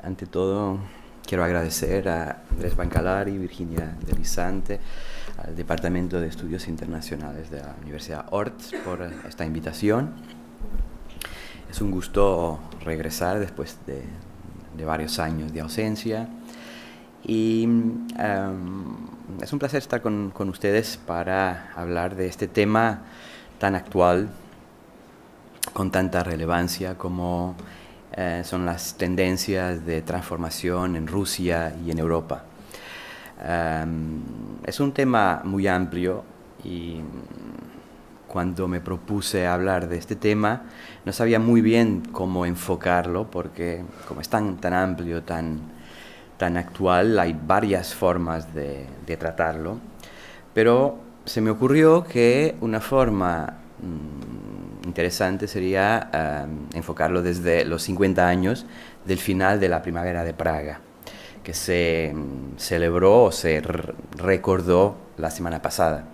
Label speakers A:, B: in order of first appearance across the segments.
A: Ante todo, quiero agradecer a Andrés Bancalari y Virginia Delisante, al Departamento de Estudios Internacionales de la Universidad Ort, por esta invitación. Es un gusto regresar después de varios años de ausencia y es un placer estar con ustedes para hablar de este tema tan actual, con tanta relevancia como son las tendencias de transformación en Rusia y en Europa. Es un tema muy amplio y cuando me propuse hablar de este tema no sabía muy bien cómo enfocarlo porque como es tan amplio, tan actual, hay varias formas de tratarlo, pero se me ocurrió que una forma interesante sería enfocarlo desde los 50 años del final de la Primavera de Praga, que se celebró o se recordó la semana pasada.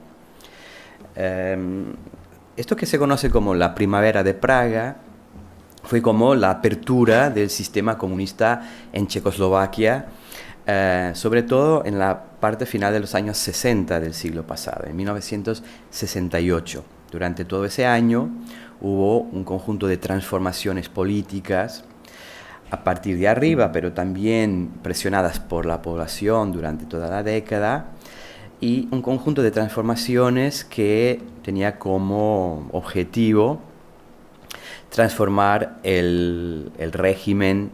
A: Esto que se conoce como la Primavera de Praga fue como la apertura del sistema comunista en Checoslovaquia, sobre todo en la parte final de los años 60 del siglo pasado, en 1968. Durante todo ese año hubo un conjunto de transformaciones políticas a partir de arriba, pero también presionadas por la población durante toda la década, y un conjunto de transformaciones que tenía como objetivo transformar el régimen,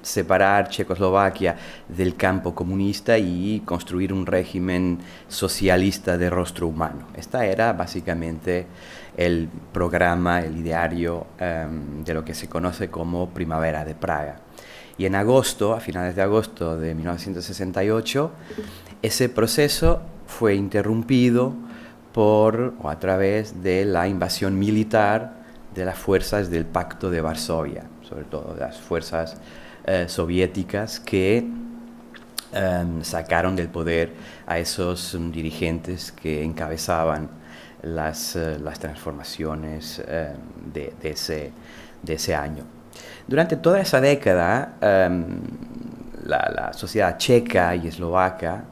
A: separar Checoslovaquia del campo comunista y construir un régimen socialista de rostro humano. Esta era básicamente el programa, el ideario de lo que se conoce como Primavera de Praga. Y en agosto, a finales de agosto de 1968, ese proceso fue interrumpido a través de la invasión militar de las fuerzas del Pacto de Varsovia, sobre todo de las fuerzas soviéticas que sacaron del poder a esos dirigentes que encabezaban las transformaciones de ese año. Durante toda esa década, la sociedad checa y eslovaca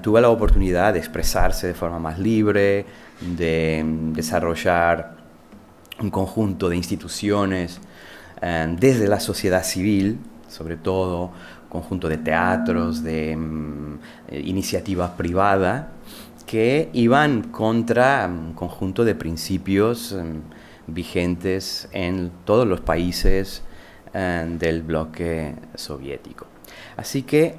A: tuvo la oportunidad de expresarse de forma más libre, de desarrollar un conjunto de instituciones desde la sociedad civil, sobre todo un conjunto de teatros, de iniciativa privada, que iban contra un conjunto de principios vigentes en todos los países del bloque soviético. Así que,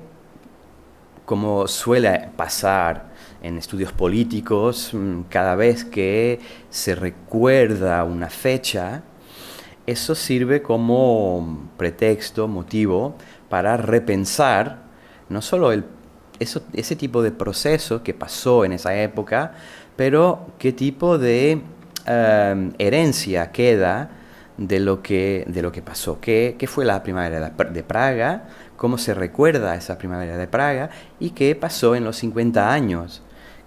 A: como suele pasar en estudios políticos, cada vez que se recuerda una fecha, eso sirve como pretexto, motivo, para repensar no solo ese tipo de proceso que pasó en esa época, pero qué tipo de herencia queda de lo que pasó. ¿Qué fue la Primavera de Praga? ¿Cómo se recuerda esa Primavera de Praga? ¿Y qué pasó en los 50 años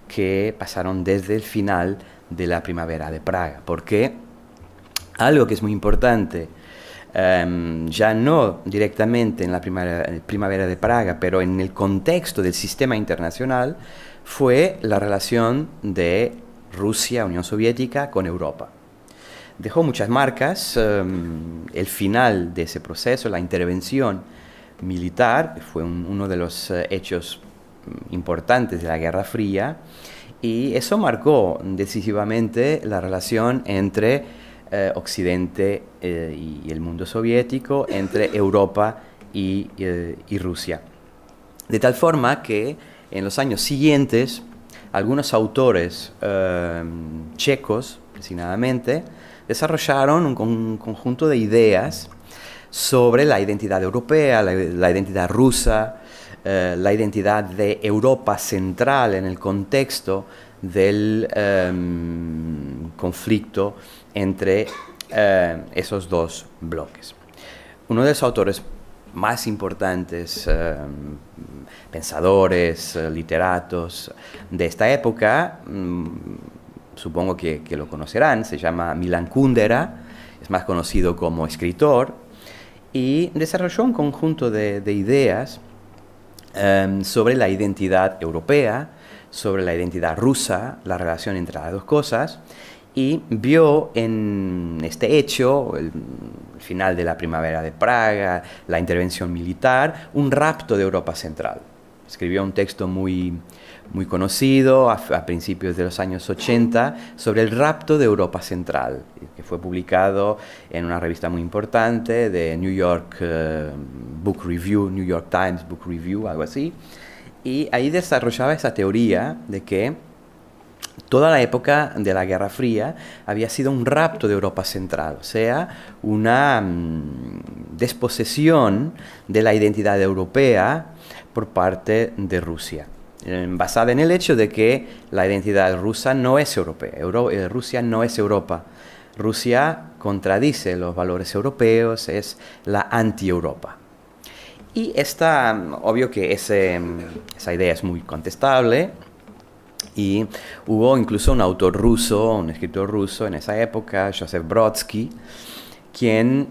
A: que pasaron desde el final de la Primavera de Praga? Porque algo que es muy importante, ya no directamente en la Primavera de Praga, pero en el contexto del sistema internacional, fue la relación de Rusia, Unión Soviética, con Europa. Dejó muchas marcas, el final de ese proceso, la intervención militar, fue uno de los hechos importantes de la Guerra Fría, y eso marcó decisivamente la relación entre Occidente y el mundo soviético, entre Europa y Rusia. De tal forma que en los años siguientes, algunos autores checos, designadamente, desarrollaron un conjunto de ideas sobre la identidad europea, la identidad rusa, la identidad de Europa central en el contexto del conflicto entre esos dos bloques. Uno de los autores más importantes, pensadores, literatos de esta época, supongo que lo conocerán, se llama Milan Kundera, es más conocido como escritor, y desarrolló un conjunto de ideas sobre la identidad europea, sobre la identidad rusa, la relación entre las dos cosas, y vio en este hecho, el final de la primavera de Praga, la intervención militar, un rapto de Europa Central. Escribió un texto muy conocido a principios de los años 80 sobre el rapto de Europa Central, que fue publicado en una revista muy importante de New York Book Review, New York Times Book Review, algo así. Y ahí desarrollaba esa teoría de que toda la época de la Guerra Fría había sido un rapto de Europa Central, o sea, una desposesión de la identidad europea por parte de Rusia, basada en el hecho de que la identidad rusa no es europea, Rusia no es Europa. Rusia contradice los valores europeos, es la anti-Europa. Y obvio que esa idea es muy contestable, y hubo incluso un autor ruso, un escritor ruso en esa época, Joseph Brodsky, quien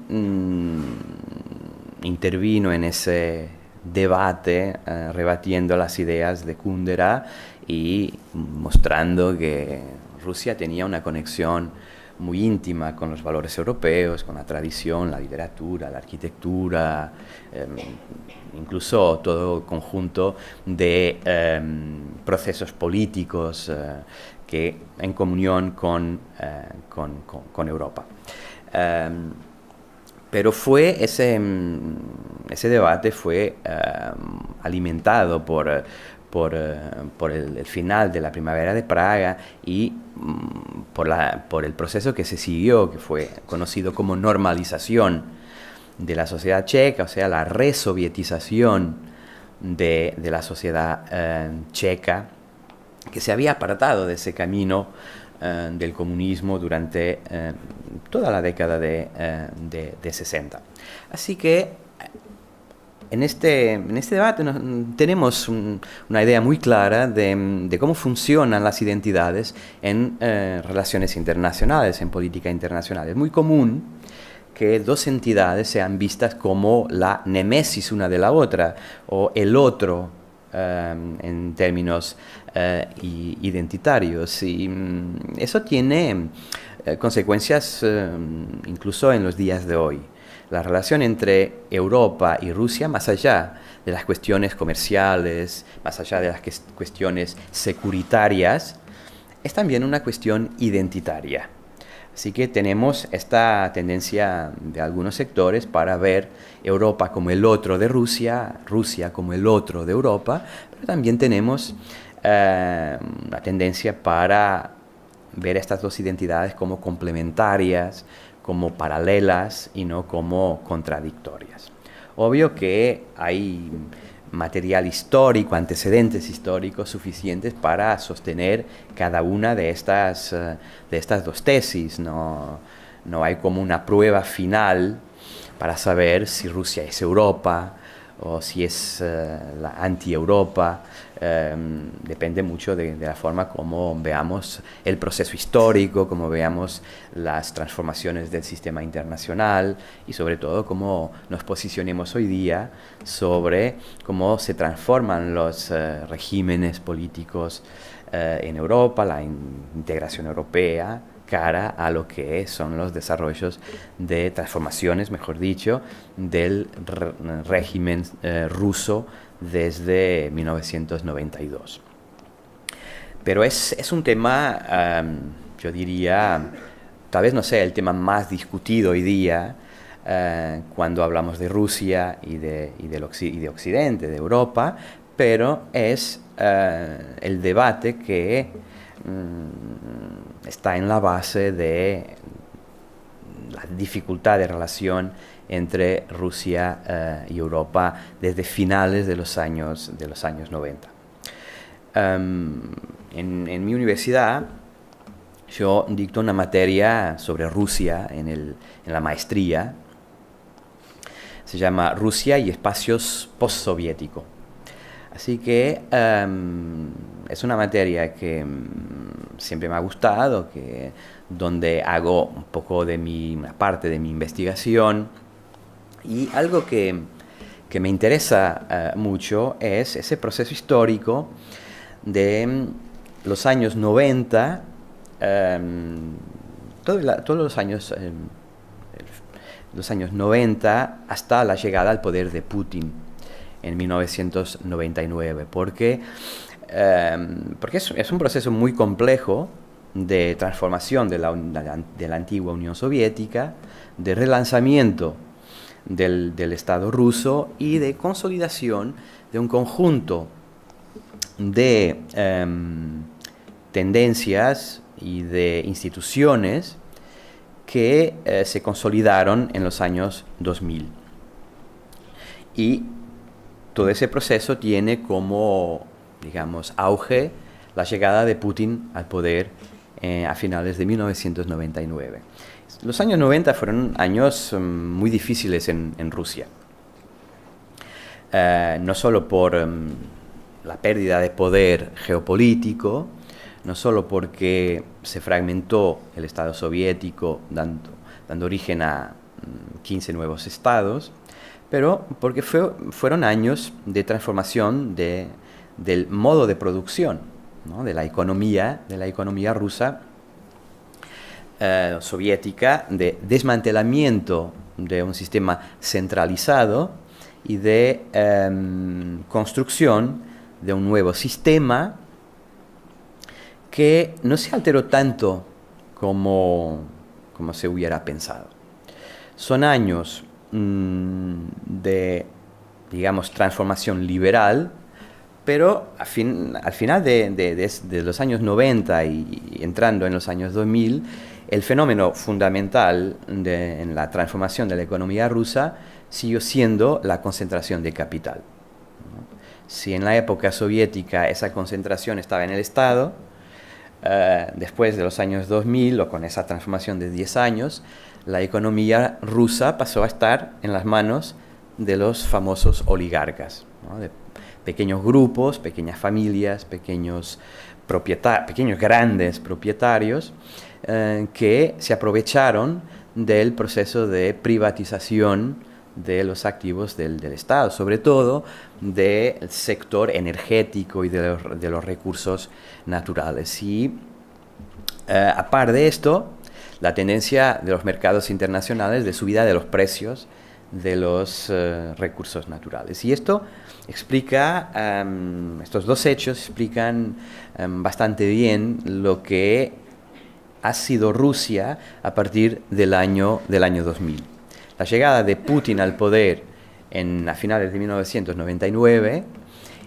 A: intervino en ese debate, rebatiendo las ideas de Kundera y mostrando que Rusia tenía una conexión muy íntima con los valores europeos, con la tradición, la literatura, la arquitectura, incluso todo conjunto de procesos políticos que en comunión con Europa. Pero ese debate fue alimentado por el final de la primavera de Praga y por el proceso que se siguió, que fue conocido como normalización de la sociedad checa, o sea, la resovietización de la sociedad checa, que se había apartado de ese camino del comunismo durante toda la década de 60. Así que en este debate tenemos una idea muy clara de cómo funcionan las identidades en relaciones internacionales, en política internacional. Es muy común que dos entidades sean vistas como la némesis una de la otra, o el otro en términos identitarios. Y eso tiene consecuencias incluso en los días de hoy. La relación entre Europa y Rusia, más allá de las cuestiones comerciales, más allá de las cuestiones securitarias, es también una cuestión identitaria. Así que tenemos esta tendencia de algunos sectores para ver Europa como el otro de Rusia, Rusia como el otro de Europa, pero también tenemos una tendencia para ver estas dos identidades como complementarias, como paralelas y no como contradictorias. Obvio que hay material histórico, antecedentes históricos suficientes para sostener cada una de estas dos tesis. No hay como una prueba final para saber si Rusia es Europa o si es la anti-Europa. Depende mucho de la forma como veamos el proceso histórico, como veamos las transformaciones del sistema internacional y sobre todo cómo nos posicionemos hoy día sobre cómo se transforman los regímenes políticos en Europa, la integración europea, cara a lo que son los desarrollos de transformaciones, mejor dicho, del régimen ruso desde 1992. Pero es un tema, yo diría, tal vez no sea el tema más discutido hoy día cuando hablamos de Rusia y de Occidente, de Europa, pero es el debate que está en la base de la dificultad de relación entre Rusia y Europa desde finales de los años 90. En mi universidad yo dicto una materia sobre Rusia en la maestría. Se llama Rusia y espacios postsoviéticos. Así que es una materia que siempre me ha gustado, donde hago un poco una parte de mi investigación Y algo que me interesa mucho es ese proceso histórico de los años 90, todos los años 90 hasta la llegada al poder de Putin en 1999, porque es un proceso muy complejo de transformación de la antigua Unión Soviética, de relanzamiento del Estado ruso y de consolidación de un conjunto de tendencias y de instituciones que se consolidaron en los años 2000. Y todo ese proceso tiene como, digamos, auge la llegada de Putin al poder a finales de 1999. Los años 90 fueron años muy difíciles en Rusia. No solo por la pérdida de poder geopolítico, no solo porque se fragmentó el Estado soviético dando origen a 15 nuevos estados, pero porque fueron años de transformación del modo de producción, ¿no? de la economía rusa soviética, de desmantelamiento de un sistema centralizado y de construcción de un nuevo sistema que no se alteró tanto como se hubiera pensado. Son años de, digamos, transformación liberal, pero al final de los años 90 y entrando en los años 2000, el fenómeno fundamental en la transformación de la economía rusa siguió siendo la concentración de capital. Si en la época soviética esa concentración estaba en el Estado, después de los años 2000 o con esa transformación de 10 años, la economía rusa pasó a estar en las manos de los famosos oligarcas, ¿no? De pequeños grupos, pequeñas familias, pequeños grandes propietarios que se aprovecharon del proceso de privatización de los activos del Estado, sobre todo del sector energético y de los recursos naturales. Y aparte de esto, la tendencia de los mercados internacionales de subida de los precios de los recursos naturales. Y esto explica, estos dos hechos explican bastante bien lo que ha sido Rusia a partir del año 2000. La llegada de Putin al poder a finales de 1999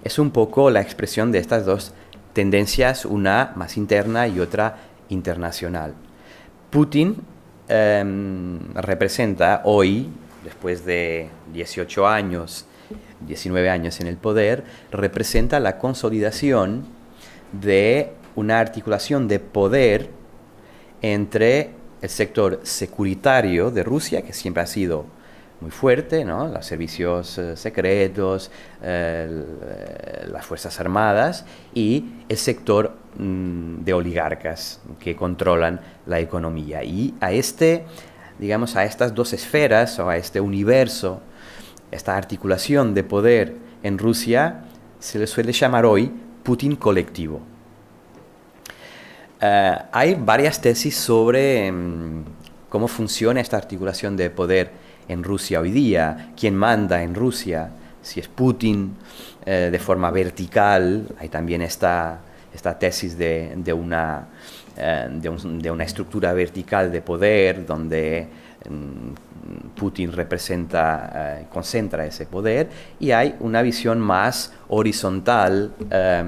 A: es un poco la expresión de estas dos tendencias, una más interna y otra internacional. Putin representa hoy, después de 19 años en el poder, representa la consolidación de una articulación de poder entre el sector securitario de Rusia, que siempre ha sido muy fuerte, ¿no? Los servicios secretos, las Fuerzas Armadas, y el sector de oligarcas que controlan la economía. Y a estas dos esferas, o a este universo, esta articulación de poder en Rusia, se le suele llamar hoy Putin colectivo. Hay varias tesis sobre cómo funciona esta articulación de poder en Rusia hoy día, quién manda en Rusia, si es Putin de forma vertical. Hay también esta tesis de una estructura vertical de poder donde Putin concentra ese poder, y hay una visión más horizontal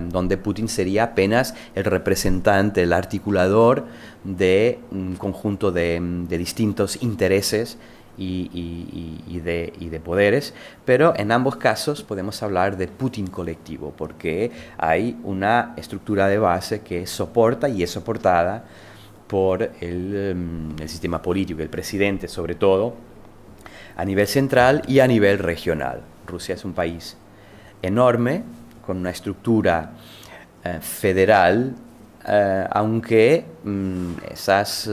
A: donde Putin sería apenas el representante, el articulador de un conjunto de distintos intereses y de poderes, pero en ambos casos podemos hablar de Putin colectivo, porque hay una estructura de base que soporta y es soportada por el sistema político, el presidente sobre todo, a nivel central y a nivel regional. Rusia es un país enorme, con una estructura federal, aunque esas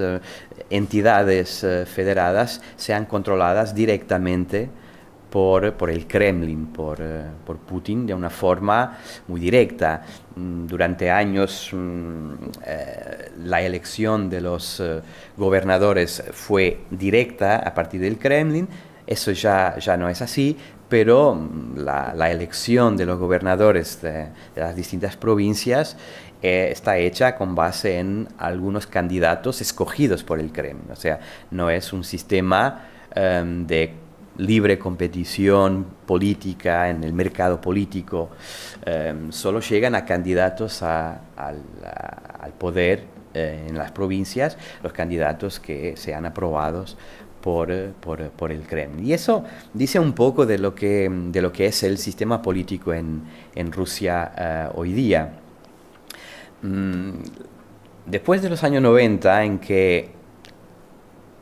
A: entidades federadas sean controladas directamente por el Kremlin, por Putin, de una forma muy directa. Durante años la elección de los gobernadores fue directa a partir del Kremlin. Eso ya no es así, pero la elección de los gobernadores de las distintas provincias está hecha con base en algunos candidatos escogidos por el Kremlin. O sea, no es un sistema de libre competición política en el mercado político. Solo llegan a candidatos al poder en las provincias los candidatos que sean aprobados por el Kremlin. Y eso dice un poco de lo que es el sistema político en Rusia hoy día. Después de los años 90, en que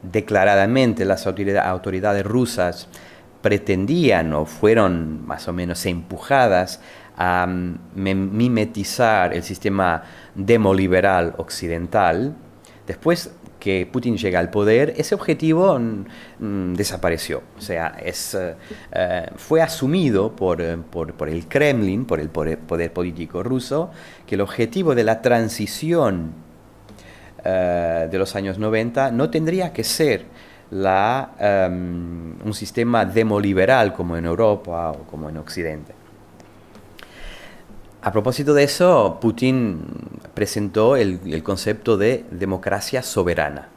A: declaradamente las autoridades rusas pretendían o fueron más o menos empujadas a mimetizar el sistema demoliberal occidental, después que Putin llega al poder, ese objetivo desapareció. O sea, fue asumido por el Kremlin, por el poder político ruso, que el objetivo de la transición de los años 90 no tendría que ser un sistema demoliberal como en Europa o como en Occidente. A propósito de eso, Putin presentó el concepto de democracia soberana.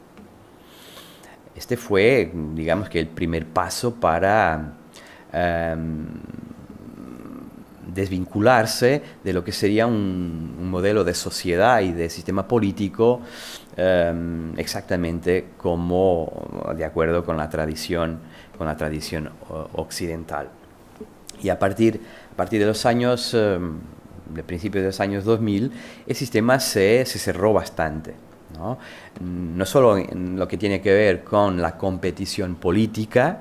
A: Este fue, digamos que el primer paso para desvincularse de lo que sería un modelo de sociedad y de sistema político exactamente como de acuerdo con la tradición occidental. Y a partir de los años de principios de los años 2000, el sistema se cerró bastante, ¿no? No solo en lo que tiene que ver con la competición política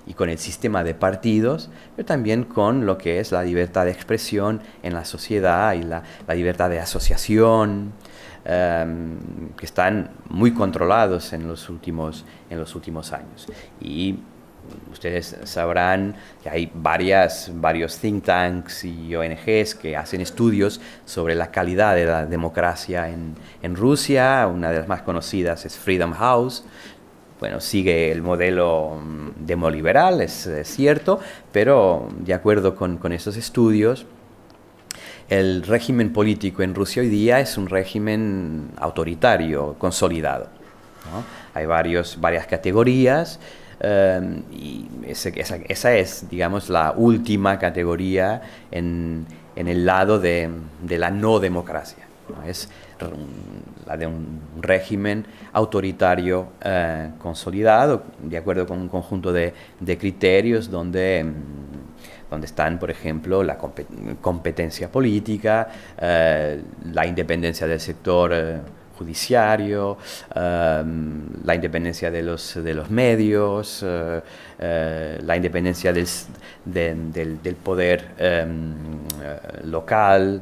A: y con el sistema de partidos, pero también con lo que es la libertad de expresión en la sociedad y la libertad de asociación, que están muy controlados en los últimos años. Y ustedes sabrán que hay varios think tanks y ONGs que hacen estudios sobre la calidad de la democracia en Rusia. Una de las más conocidas es Freedom House. Bueno, sigue el modelo demoliberal, es cierto, pero de acuerdo con esos estudios, el régimen político en Rusia hoy día es un régimen autoritario, consolidado, ¿no? Hay varias categorías. Y esa es, digamos, la última categoría en el lado de la no democracia, ¿no? Es la de un régimen autoritario consolidado, de acuerdo con un conjunto de criterios donde están, por ejemplo, la competencia política, la independencia del sector judiciario, la independencia de los medios, la independencia del poder local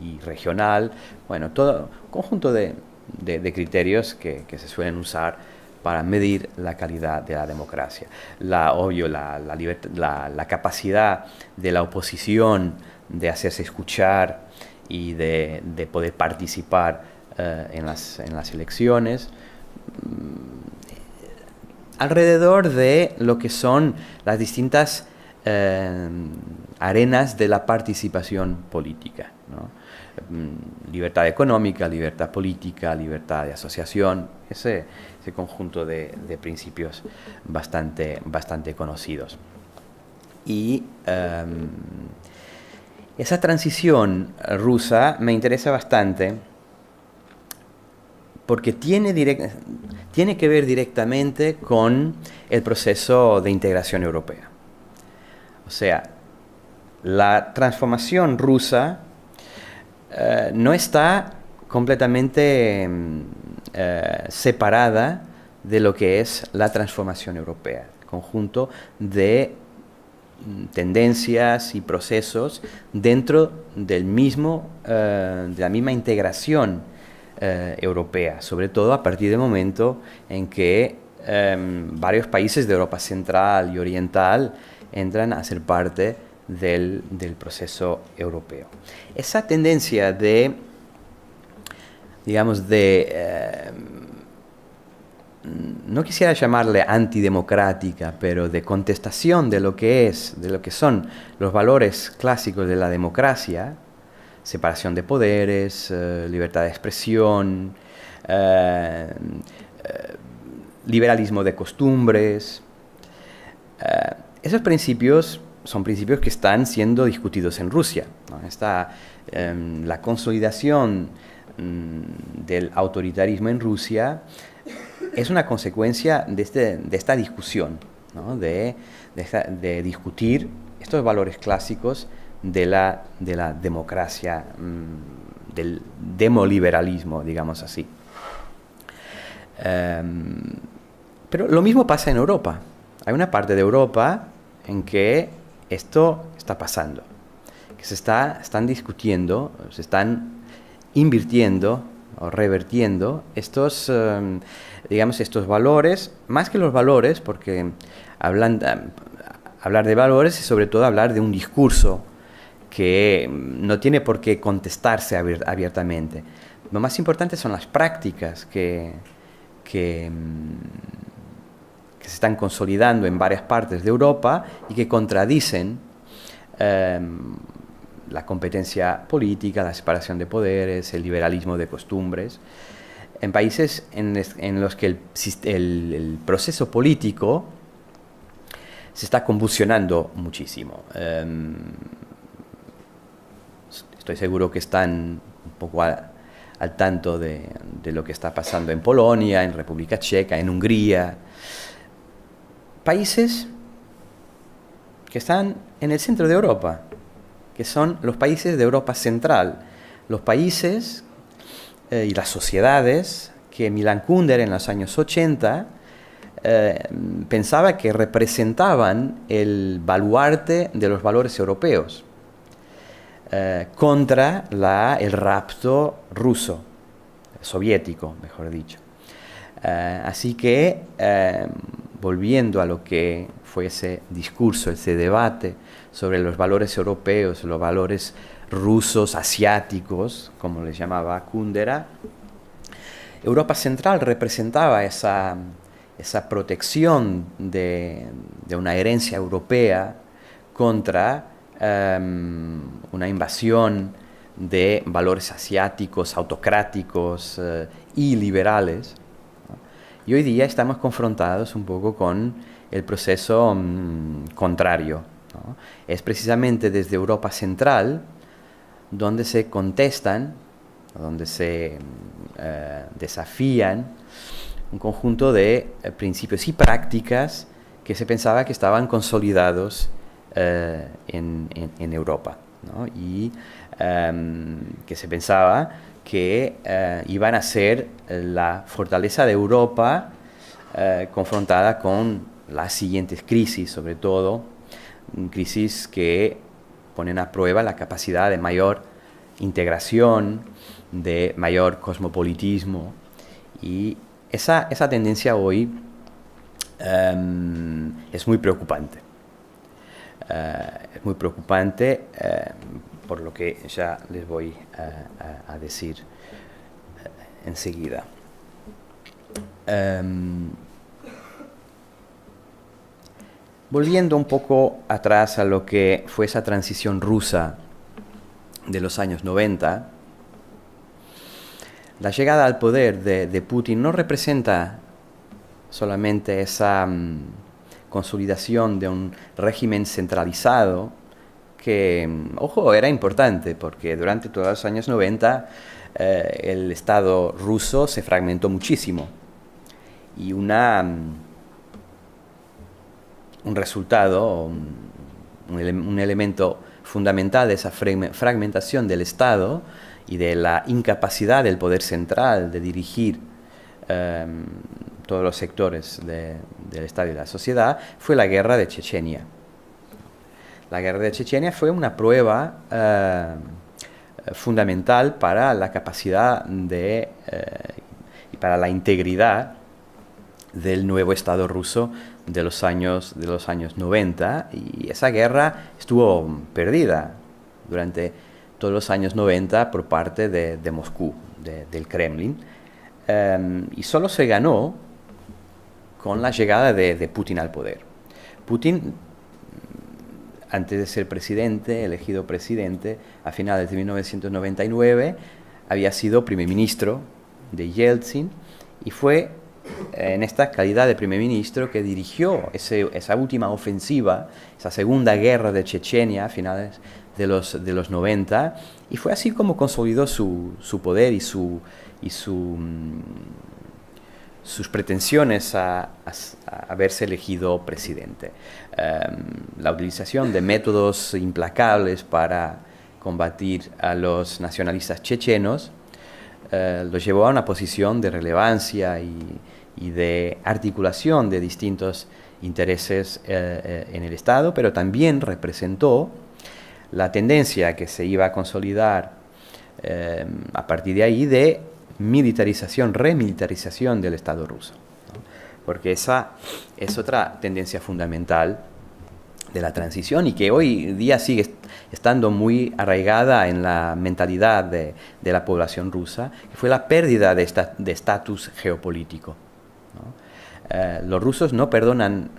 A: y regional. Bueno, todo un conjunto de criterios que se suelen usar para medir la calidad de la democracia. La capacidad de la oposición de hacerse escuchar y de poder participar en las elecciones, alrededor de lo que son las distintas arenas de la participación política, ¿no? Libertad económica, libertad política, libertad de asociación, ese conjunto de principios bastante conocidos. Y esa transición rusa me interesa bastante porque tiene que ver directamente con el proceso de integración europea. O sea, la transformación rusa no está completamente separada de lo que es la transformación europea, conjunto de tendencias y procesos dentro de la misma integración europea, sobre todo a partir del momento en que varios países de Europa Central y Oriental entran a ser parte del proceso europeo. Esa tendencia de, digamos, no quisiera llamarle antidemocrática, pero de contestación de lo que son los valores clásicos de la democracia, separación de poderes, libertad de expresión, liberalismo de costumbres. Esos principios son principios que están siendo discutidos en Rusia, ¿no? Está la consolidación del autoritarismo en Rusia es una consecuencia de esta discusión, ¿no? de discutir estos valores clásicos de la democracia, del demoliberalismo, digamos así. Pero lo mismo pasa en Europa. Hay una parte de Europa en que esto está pasando, que están discutiendo, se están invirtiendo o revertiendo estos valores, más que los valores, porque hablar de valores es sobre todo hablar de un discurso que no tiene por qué contestarse abiertamente. Lo más importante son las prácticas que se están consolidando en varias partes de Europa y que contradicen la competencia política, la separación de poderes, el liberalismo de costumbres, en países en los que el proceso político se está convulsionando muchísimo. Estoy seguro que están un poco al tanto de lo que está pasando en Polonia, en República Checa, en Hungría. Países que están en el centro de Europa, que son los países de Europa Central, los países y las sociedades que Milan Kundera en los años 80 pensaba que representaban el baluarte de los valores europeos contra el rapto ruso, soviético, mejor dicho. Así que, volviendo a lo que fue ese discurso, ese debate sobre los valores europeos, los valores rusos, asiáticos, como les llamaba Kundera, Europa Central representaba esa protección de una herencia europea contra una invasión de valores asiáticos, autocráticos y liberales, ¿no? Y hoy día estamos confrontados un poco con el proceso contrario, ¿no? Es precisamente desde Europa Central donde se contestan, donde se desafían un conjunto de principios y prácticas que se pensaba que estaban consolidados en Europa, ¿no? Y que se pensaba que iban a ser la fortaleza de Europa confrontada con las siguientes crisis, sobre todo crisis que ponen a prueba la capacidad de mayor integración, de mayor cosmopolitismo, y esa tendencia hoy es muy preocupante. Es muy preocupante por lo que ya les voy a decir enseguida. Volviendo un poco atrás a lo que fue esa transición rusa de los años 90, la llegada al poder de Putin no representa solamente esa consolidación de un régimen centralizado que, ojo, era importante porque durante todos los años 90 el Estado ruso se fragmentó muchísimo y un resultado, un elemento fundamental de esa fragmentación del Estado y de la incapacidad del poder central de dirigir todos los sectores del Estado y de la sociedad fue la guerra de Chechenia. La guerra de Chechenia fue una prueba fundamental para la capacidad y para la integridad del nuevo Estado ruso de los años 90, y esa guerra estuvo perdida durante todos los años 90 por parte de Moscú, del Kremlin, y solo se ganó con la llegada de Putin al poder. Putin, antes de ser presidente, elegido presidente, a finales de 1999, había sido primer ministro de Yeltsin, y fue en esta calidad de primer ministro que dirigió esa última ofensiva, esa segunda guerra de Chechenia a finales de los 90, y fue así como consolidó su poder y sus pretensiones a verse elegido presidente. La utilización de métodos implacables para combatir a los nacionalistas chechenos los llevó a una posición de relevancia y de articulación de distintos intereses en el Estado, pero también representó la tendencia que se iba a consolidar a partir de ahí de remilitarización del Estado ruso, ¿no? Porque esa es otra tendencia fundamental de la transición y que hoy día sigue estando muy arraigada en la mentalidad de la población rusa, que fue la pérdida de estatus geopolítico, ¿no? Los rusos no perdonan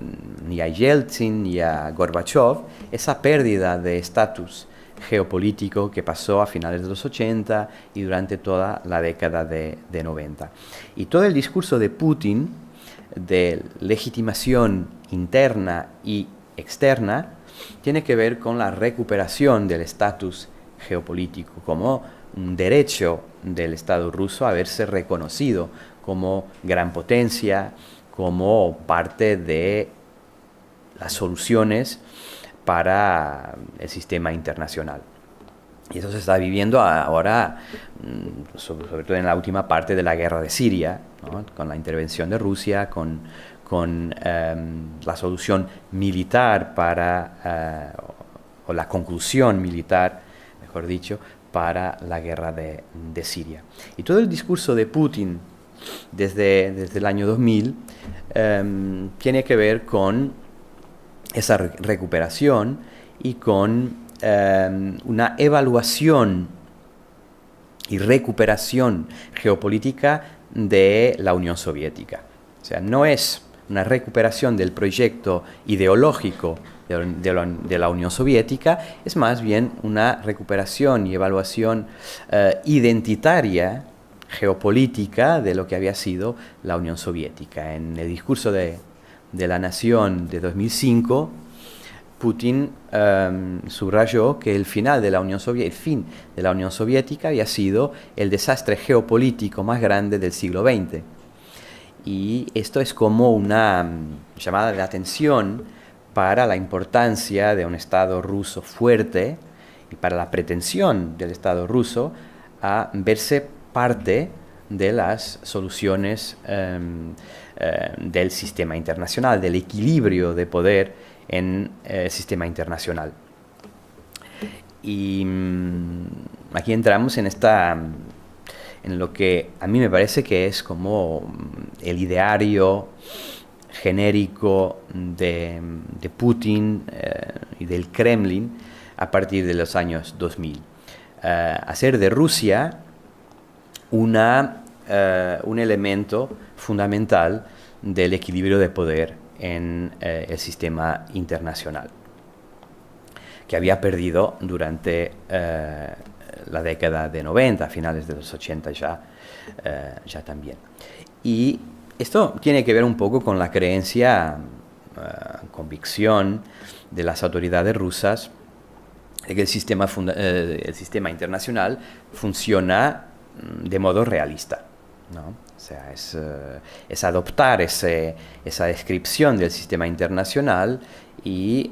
A: ni a Yeltsin ni a Gorbachev esa pérdida de estatus geopolítico que pasó a finales de los 80 y durante toda la década de 90. Y todo el discurso de Putin de legitimación interna y externa tiene que ver con la recuperación del estatus geopolítico como un derecho del Estado ruso a verse reconocido como gran potencia, como parte de las soluciones para el sistema internacional. Y eso se está viviendo ahora, sobre todo en la última parte de la guerra de Siria, ¿no? Con la intervención de Rusia, con la solución militar o la conclusión militar, mejor dicho, para la guerra de Siria. Y todo el discurso de Putin desde el año 2000 tiene que ver con esa recuperación y con una evaluación y recuperación geopolítica de la Unión Soviética. O sea, no es una recuperación del proyecto ideológico de la Unión Soviética, es más bien una recuperación y evaluación identitaria, geopolítica, de lo que había sido la Unión Soviética. En el discurso de la Nación de 2005, Putin subrayó que el fin de la Unión Soviética había sido el desastre geopolítico más grande del siglo XX. Y esto es como una llamada de atención para la importancia de un Estado ruso fuerte y para la pretensión del Estado ruso a verse parte de las soluciones del sistema internacional, del equilibrio de poder en el sistema internacional. Y aquí entramos en lo que a mí me parece que es como el ideario genérico de Putin y del Kremlin a partir de los años 2000. Hacer de Rusia un elemento fundamental del equilibrio de poder en el sistema internacional, que había perdido durante la década de 90, a finales de los 80 ya también. Y esto tiene que ver un poco con la creencia, convicción de las autoridades rusas de que el sistema internacional funciona de modo realista, ¿no? O sea, es adoptar esa descripción del sistema internacional y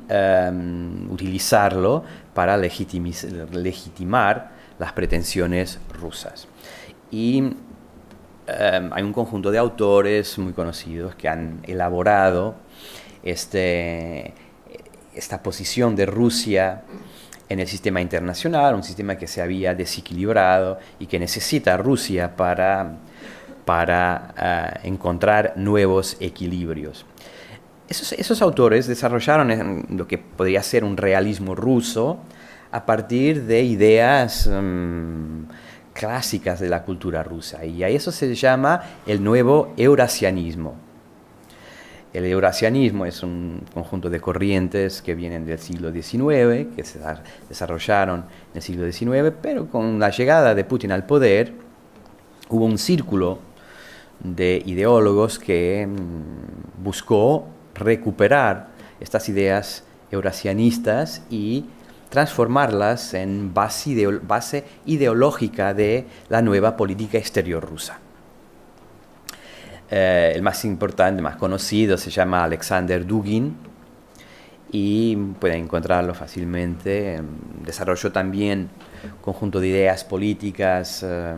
A: utilizarlo para legitimar las pretensiones rusas. Y hay un conjunto de autores muy conocidos que han elaborado esta posición de Rusia en el sistema internacional, un sistema que se había desequilibrado y que necesita Rusia para para encontrar nuevos equilibrios. Esos autores desarrollaron lo que podría ser un realismo ruso a partir de ideas clásicas de la cultura rusa, y a eso se llama el nuevo eurasianismo. El eurasianismo es un conjunto de corrientes que vienen del siglo XIX, que se desarrollaron en el siglo XIX, pero con la llegada de Putin al poder hubo un círculo de ideólogos que buscó recuperar estas ideas eurasianistas y transformarlas en base ideológica de la nueva política exterior rusa. El más importante, más conocido, se llama Alexander Dugin y pueden encontrarlo fácilmente. Desarrolló también un conjunto de ideas políticas a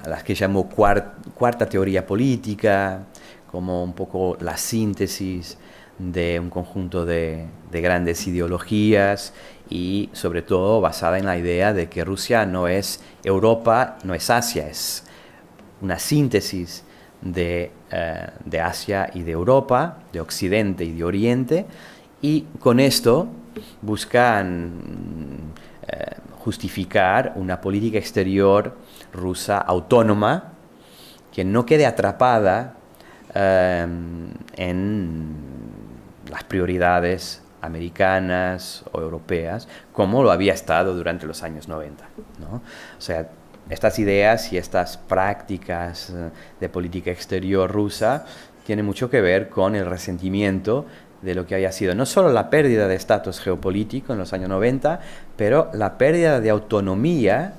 A: las que llamó cuarta teoría política, como un poco la síntesis de un conjunto de grandes ideologías y sobre todo basada en la idea de que Rusia no es Europa, no es Asia, es una síntesis de Asia y de Europa, de Occidente y de Oriente, y con esto buscan justificar una política exterior rusa autónoma que no quede atrapada en las prioridades americanas o europeas, como lo había estado durante los años 90, ¿no? O sea, estas ideas y estas prácticas de política exterior rusa tienen mucho que ver con el resentimiento de lo que había sido no solo la pérdida de estatus geopolítico en los años 90, pero la pérdida de autonomía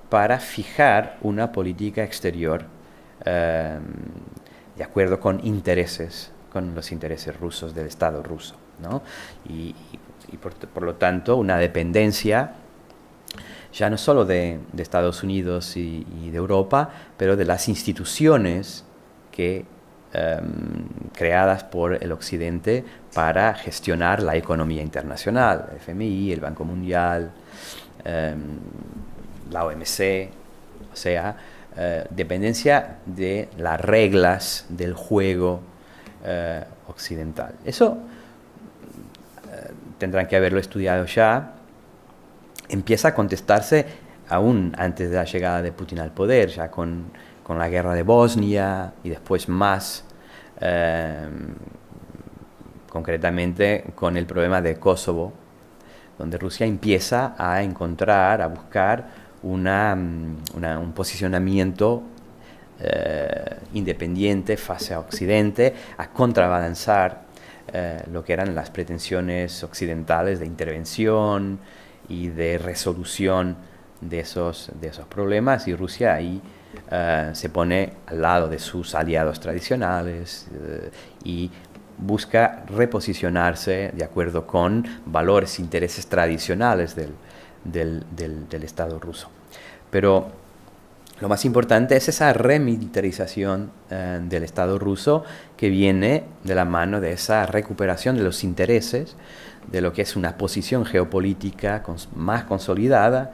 A: para fijar una política exterior de acuerdo con los intereses rusos del Estado ruso, ¿no? Y por lo tanto una dependencia ya no solo de Estados Unidos y de Europa, pero de las instituciones creadas por el Occidente para gestionar la economía internacional, el FMI, el Banco Mundial, la OMC, o sea, dependencia de las reglas del juego occidental. Eso tendrán que haberlo estudiado ya. Empieza a contestarse aún antes de la llegada de Putin al poder, ya con la guerra de Bosnia y después más concretamente con el problema de Kosovo, donde Rusia empieza a buscar un posicionamiento independiente face a Occidente, a contrabalanzar lo que eran las pretensiones occidentales de intervención y de resolución de esos problemas, y Rusia ahí se pone al lado de sus aliados tradicionales y busca reposicionarse de acuerdo con valores e intereses tradicionales del Estado ruso. Pero lo más importante es esa remilitarización del Estado ruso, que viene de la mano de esa recuperación de los intereses de lo que es una posición geopolítica más consolidada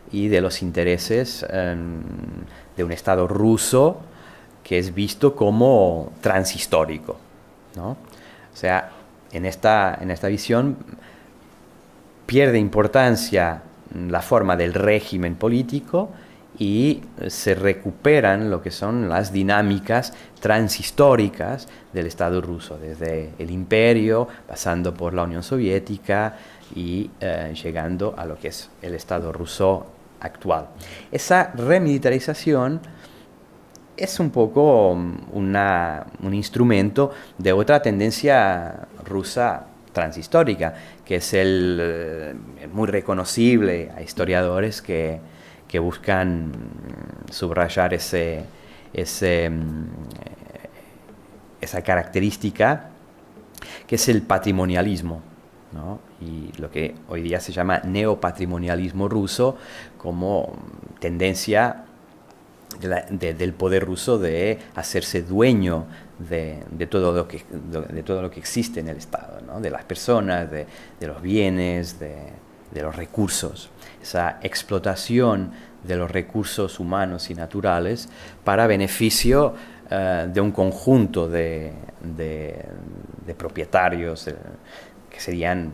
A: y de los intereses de un Estado ruso que es visto como transhistórico, ¿no? O sea, en esta visión pierde importancia la forma del régimen político y se recuperan lo que son las dinámicas transhistóricas del Estado ruso, desde el imperio, pasando por la Unión Soviética y llegando a lo que es el Estado ruso actual. Esa remilitarización es un poco un instrumento de otra tendencia rusa transhistórica, que es muy reconocible a historiadores que buscan subrayar esa característica, que es el patrimonialismo, ¿no? Y lo que hoy día se llama neopatrimonialismo ruso, como tendencia del poder ruso de hacerse dueño de todo lo que existe en el Estado, ¿no? De las personas, de los bienes, de los recursos. Esa explotación de los recursos humanos y naturales para beneficio de un conjunto de propietarios que serían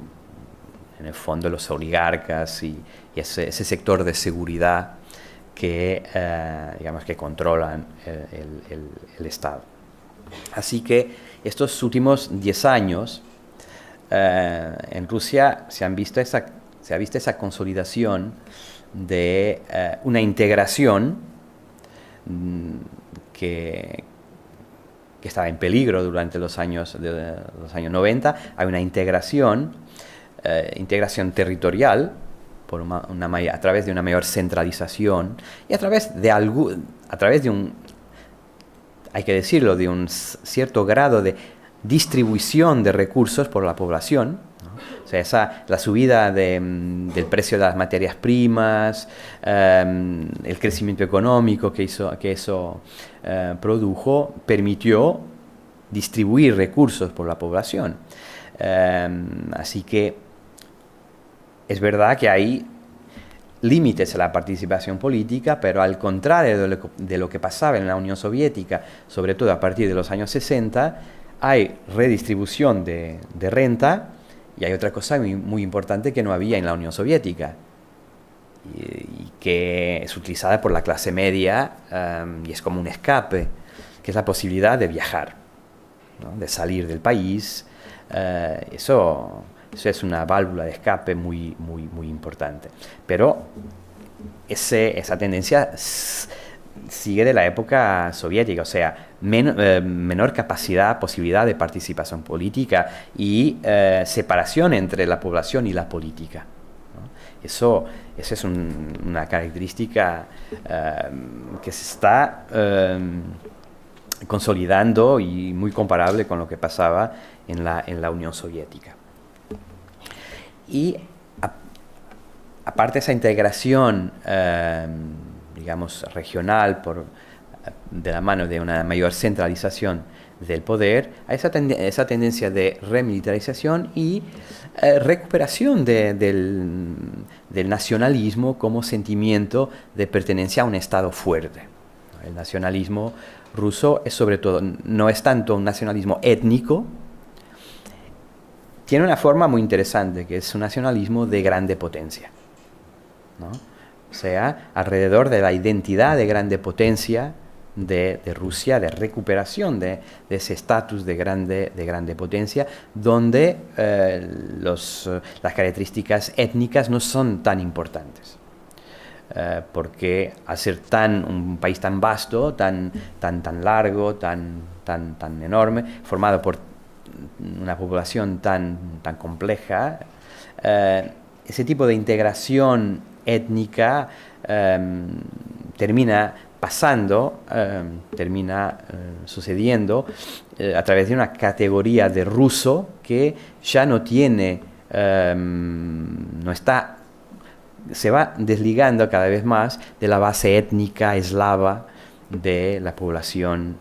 A: en el fondo los oligarcas y ese sector de seguridad que, digamos, que controlan el Estado. Así que estos últimos 10 años en Rusia se ha visto esa consolidación de una integración que estaba en peligro durante los años 90. Hay una integración territorial a través de una mayor centralización y a través de un, hay que decirlo, de un cierto grado de distribución de recursos por la población, ¿no? O sea, la subida del precio de las materias primas, el crecimiento económico que eso produjo, permitió distribuir recursos por la población. Así que es verdad que hay límites a la participación política, pero al contrario de lo que pasaba en la Unión Soviética, sobre todo a partir de los años 60, hay redistribución de renta y hay otra cosa muy importante que no había en la Unión Soviética y que es utilizada por la clase media y es como un escape, que es la posibilidad de viajar, ¿no? De salir del país. Eso es una válvula de escape muy importante. Pero esa tendencia sigue de la época soviética, o sea, menor posibilidad de participación política y separación entre la población y la política, ¿no? Esa es una característica que se está consolidando y muy comparable con lo que pasaba en la Unión Soviética. Y aparte de esa integración, digamos, regional de la mano de una mayor centralización del poder, hay esa tendencia de remilitarización y recuperación del nacionalismo como sentimiento de pertenencia a un Estado fuerte. El nacionalismo ruso es sobre todo, no es tanto un nacionalismo étnico, tiene una forma muy interesante, que es un nacionalismo de grande potencia, ¿no? O sea, alrededor de la identidad de grande potencia de Rusia, de recuperación de ese estatus de grande potencia, donde las características étnicas no son tan importantes. Porque al ser un país tan vasto, tan largo, tan enorme, formado por una población tan compleja, ese tipo de integración étnica termina sucediendo a través de una categoría de ruso que ya no tiene, se va desligando cada vez más de la base étnica eslava de la población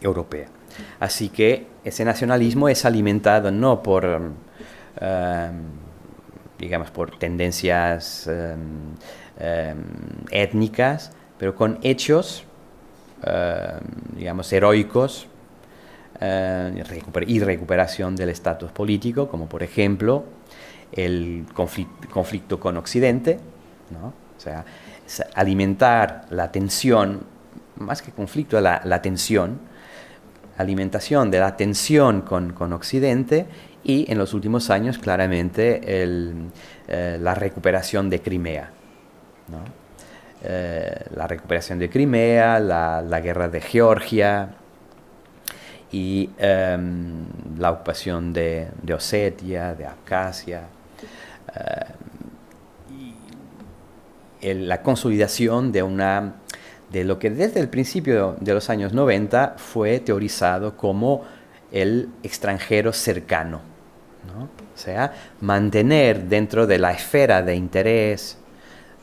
A: europea. Así que ese nacionalismo es alimentado no por, digamos, por tendencias étnicas, pero con hechos, digamos, heroicos y recuperación del estatus político, como por ejemplo el conflicto con Occidente, ¿no? O sea, alimentar la tensión, más que conflicto, la tensión, alimentación de la tensión con Occidente y en los últimos años claramente la recuperación de Crimea, ¿no? La recuperación de Crimea, la guerra de Georgia y la ocupación de Osetia, de Abjasia, y la consolidación de lo que desde el principio de los años 90 fue teorizado como el extranjero cercano, ¿no? O sea, mantener dentro de la esfera de interés,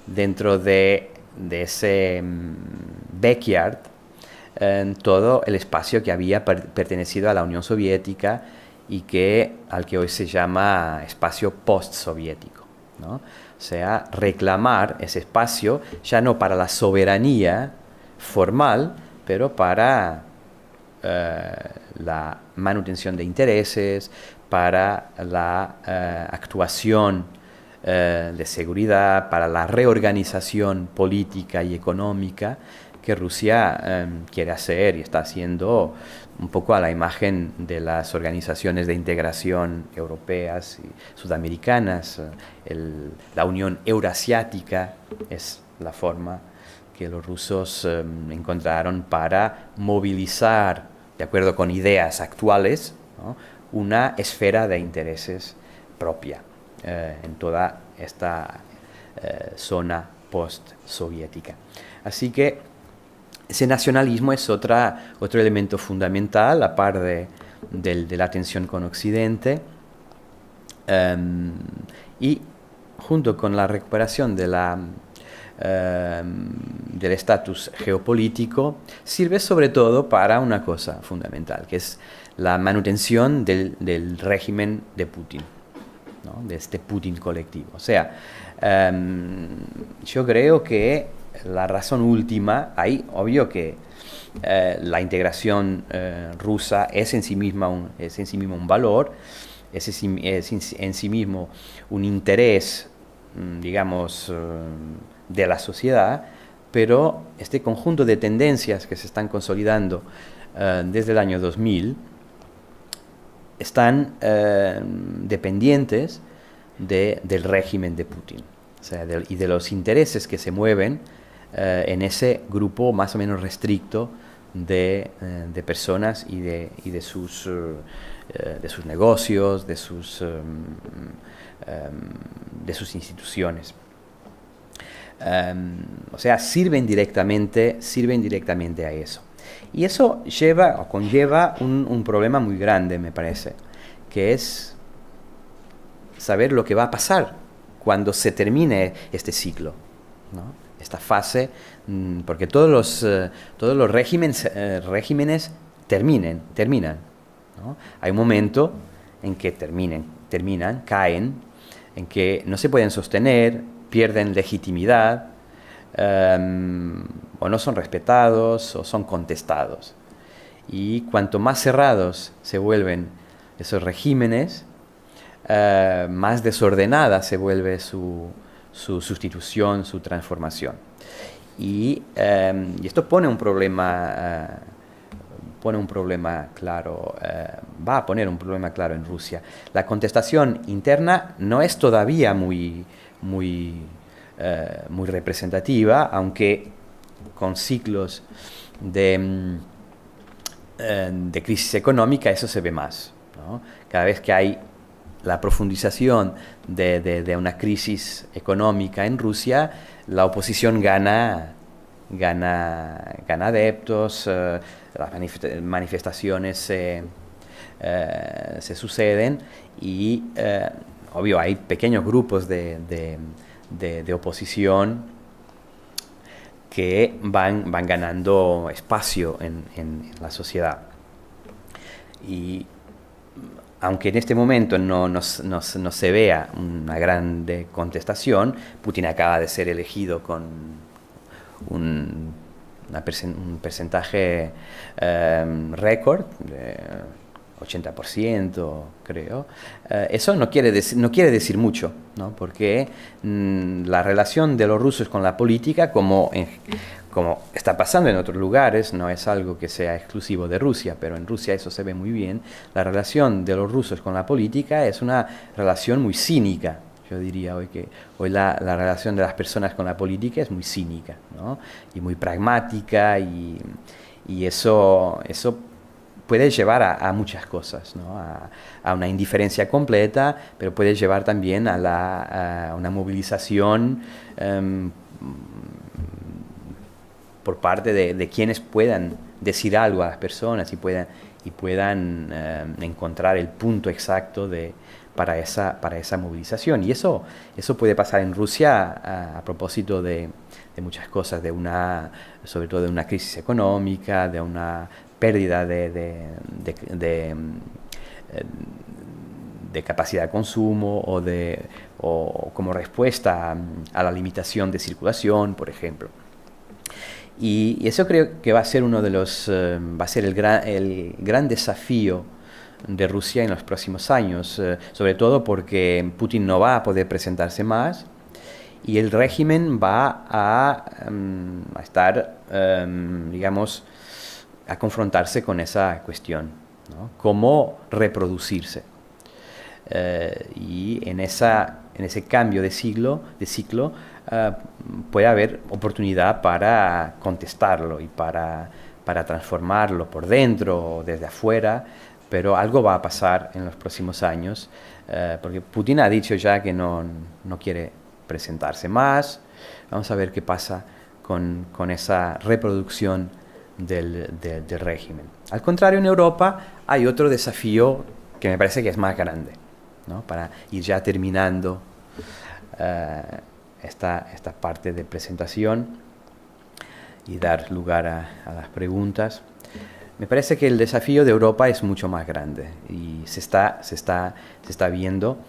A: dentro de ese backyard, todo el espacio que había pertenecido a la Unión Soviética y al que hoy se llama espacio postsoviético, ¿no? O sea, reclamar ese espacio ya no para la soberanía formal, pero para la manutención de intereses, para la actuación de seguridad, para la reorganización política y económica que Rusia quiere hacer y está haciendo un poco a la imagen de las organizaciones de integración europeas y sudamericanas. La Unión Eurasiática es la forma que los rusos encontraron para movilizar, de acuerdo con ideas actuales, ¿no?, una esfera de intereses propia en toda esta zona post-soviética. Así que ese nacionalismo es otro elemento fundamental, aparte de la tensión con Occidente, y junto con la recuperación del estatus geopolítico, sirve sobre todo para una cosa fundamental, que es la manutención del régimen de Putin, ¿no?, de este Putin colectivo. O sea, yo creo que la razón última, ahí obvio que la integración rusa es en sí misma un valor, es en sí mismo un interés, digamos, de la sociedad, pero este conjunto de tendencias que se están consolidando desde el año 2000 están dependientes del régimen de Putin, o sea, y de los intereses que se mueven en ese grupo más o menos restricto de personas y de sus negocios, de sus instituciones. O sea, sirven directamente a eso. Y eso conlleva un problema muy grande, me parece, que es saber lo que va a pasar cuando se termine este ciclo, ¿no?, esta fase, porque todos los regímenes terminan, ¿no? Hay un momento en que terminan, caen, en que no se pueden sostener, pierden legitimidad, o no son respetados o son contestados. Y cuanto más cerrados se vuelven esos regímenes, más desordenada se vuelve su sustitución, su transformación. Y esto pone un problema claro, va a poner un problema claro en Rusia. La contestación interna no es todavía muy representativa, aunque con ciclos de crisis económica eso se ve más, ¿no? Cada vez que hay la profundización de una crisis económica en Rusia, la oposición gana adeptos, las manifestaciones se suceden y, obvio, hay pequeños grupos de oposición que van ganando espacio en la sociedad. Y aunque en este momento no se vea una grande contestación, Putin acaba de ser elegido con un porcentaje récord, de 80%, creo. Eso no quiere decir mucho, ¿no? Porque la relación de los rusos con la política, como está pasando en otros lugares, no es algo que sea exclusivo de Rusia, pero en Rusia eso se ve muy bien. La relación de los rusos con la política es una relación muy cínica. Yo diría hoy la relación de las personas con la política es muy cínica, ¿no?, y muy pragmática, y eso puede llevar a muchas cosas, ¿no?, a una indiferencia completa, pero puede llevar también a una movilización por parte de quienes puedan decir algo a las personas y puedan encontrar el punto exacto para esa movilización. Y eso puede pasar en Rusia a propósito de muchas cosas, sobre todo de una crisis económica, de una pérdida de de capacidad de consumo o como respuesta a la limitación de circulación, por ejemplo. Y eso creo que va a ser uno de los, va a ser el gran desafío de Rusia en los próximos años, sobre todo porque Putin no va a poder presentarse más y el régimen va a estar, digamos, a confrontarse con esa cuestión, ¿no? Cómo reproducirse. Y en ese cambio de ciclo puede haber oportunidad para contestarlo y para transformarlo por dentro o desde afuera, pero algo va a pasar en los próximos años, porque Putin ha dicho ya que no quiere presentarse más. Vamos a ver qué pasa con esa reproducción del régimen. Al contrario, en Europa hay otro desafío que me parece que es más grande, ¿no? Para ir ya terminando esta parte de presentación y dar lugar a las preguntas. Me parece que el desafío de Europa es mucho más grande y se está viendo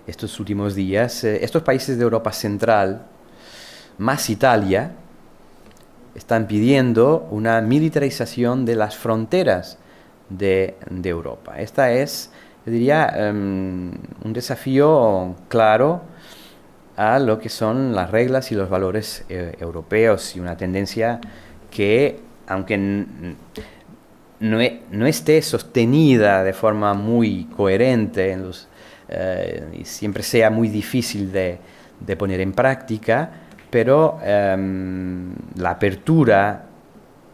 A: estos últimos días. Estos países de Europa Central, más Italia, están pidiendo una militarización de las fronteras de Europa. Esta es, yo diría, un desafío claro a lo que son las reglas y los valores europeos y una tendencia que, aunque no esté sostenida de forma muy coherente y siempre sea muy difícil de poner en práctica, pero la apertura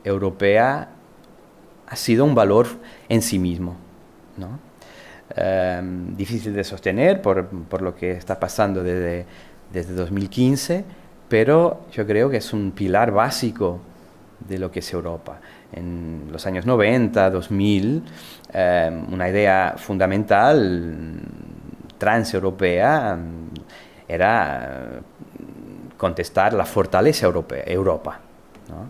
A: europea ha sido un valor en sí mismo, ¿no? Difícil de sostener por lo que está pasando desde 2015, pero yo creo que es un pilar básico de lo que es Europa. En los años 90, 2000, una idea fundamental transeuropea era contestar la fortaleza Europa, ¿no?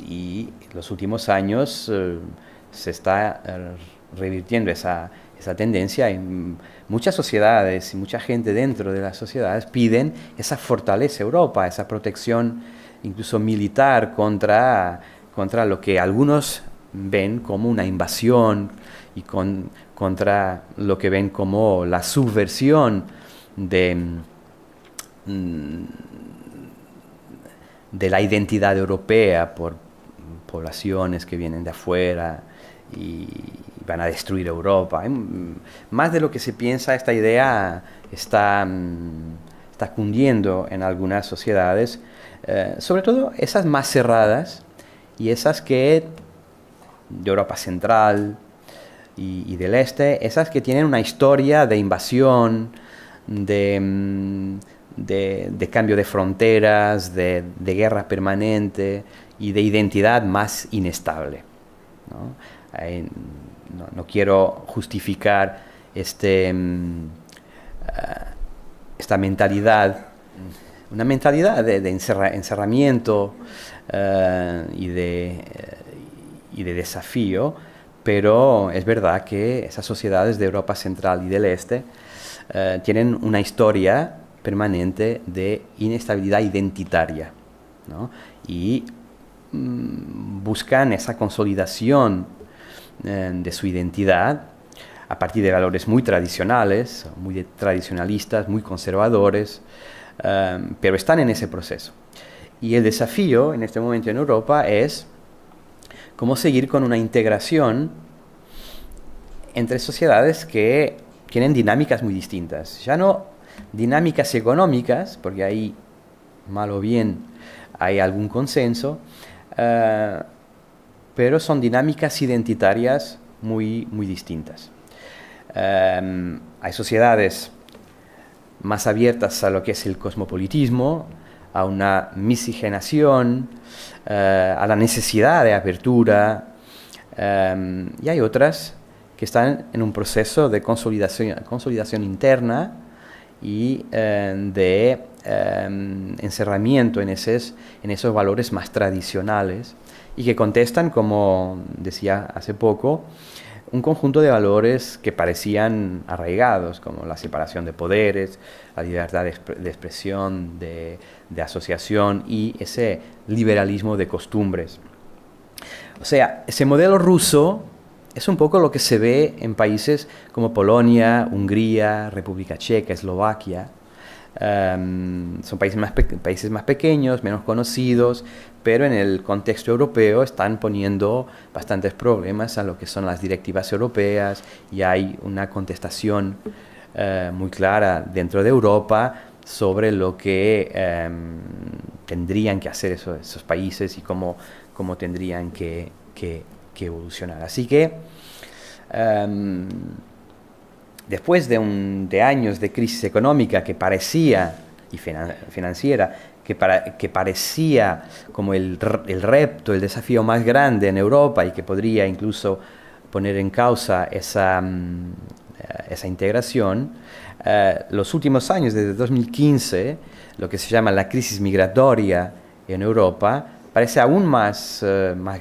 A: Y en los últimos años se está revirtiendo esa tendencia y muchas sociedades y mucha gente dentro de las sociedades piden esa fortaleza Europa, esa protección incluso militar contra lo que algunos ven como una invasión y contra lo que ven como la subversión de la identidad europea por poblaciones que vienen de afuera y van a destruir Europa. Más de lo que se piensa, esta idea está cundiendo en algunas sociedades, sobre todo esas más cerradas y esas que de Europa Central y del Este, esas que tienen una historia de invasión, de cambio de fronteras, de guerra permanente y de identidad más inestable, ¿no? No quiero justificar esta mentalidad, una mentalidad de encerramiento y de desafío, pero es verdad que esas sociedades de Europa Central y del Este tienen una historia permanente de inestabilidad identitaria, ¿no? Y buscan esa consolidación de su identidad a partir de valores muy tradicionales, muy tradicionalistas, muy conservadores, pero están en ese proceso. Y el desafío en este momento en Europa es cómo seguir con una integración entre sociedades que tienen dinámicas muy distintas. Ya no dinámicas económicas, porque ahí, mal o bien, hay algún consenso, pero son dinámicas identitarias muy, muy distintas. Hay sociedades más abiertas a lo que es el cosmopolitismo, a una miscigenación, a la necesidad de apertura, y hay otras que están en un proceso de consolidación interna y de encerramiento en esos valores más tradicionales y que contestan, como decía hace poco, un conjunto de valores que parecían arraigados, como la separación de poderes, la libertad de expresión, de asociación y ese liberalismo de costumbres. O sea, ese modelo ruso es un poco lo que se ve en países como Polonia, Hungría, República Checa, Eslovaquia. Son países más pequeños, menos conocidos, pero en el contexto europeo están poniendo bastantes problemas a lo que son las directivas europeas y hay una contestación muy clara dentro de Europa sobre lo que tendrían que hacer esos países y cómo tendrían que evolucionar. Así que después de años de crisis económica que parecía, y financiera, que parecía como el reto, el desafío más grande en Europa y que podría incluso poner en causa esa integración, los últimos años, desde 2015, lo que se llama la crisis migratoria en Europa, parece aún más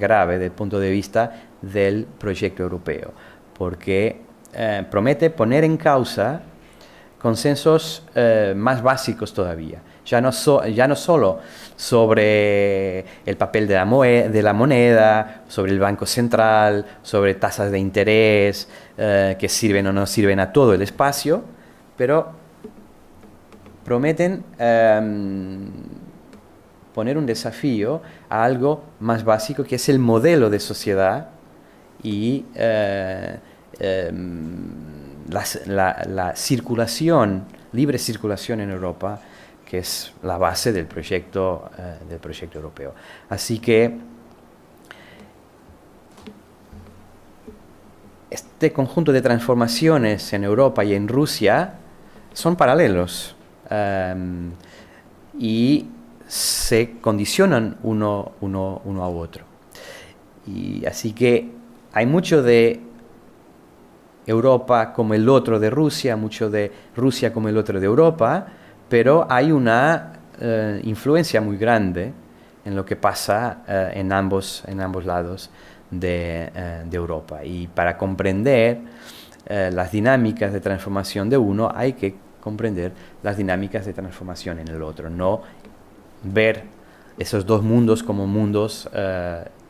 A: grave desde el punto de vista del proyecto europeo, porque promete poner en causa consensos más básicos todavía. Ya no solo sobre el papel de la moneda, sobre el Banco Central, sobre tasas de interés que sirven o no sirven a todo el espacio, pero prometen poner un desafío a algo más básico que es el modelo de sociedad y la circulación, libre circulación en Europa, que es la base del proyecto europeo. Así que este conjunto de transformaciones en Europa y en Rusia son paralelos y se condicionan uno a otro. Y así que hay mucho de Europa como el otro de Rusia, mucho de Rusia como el otro de Europa, pero hay una influencia muy grande en lo que pasa en ambos lados de Europa. Y para comprender las dinámicas de transformación de uno, hay que comprender las dinámicas de transformación en el otro, no ver esos dos mundos como mundos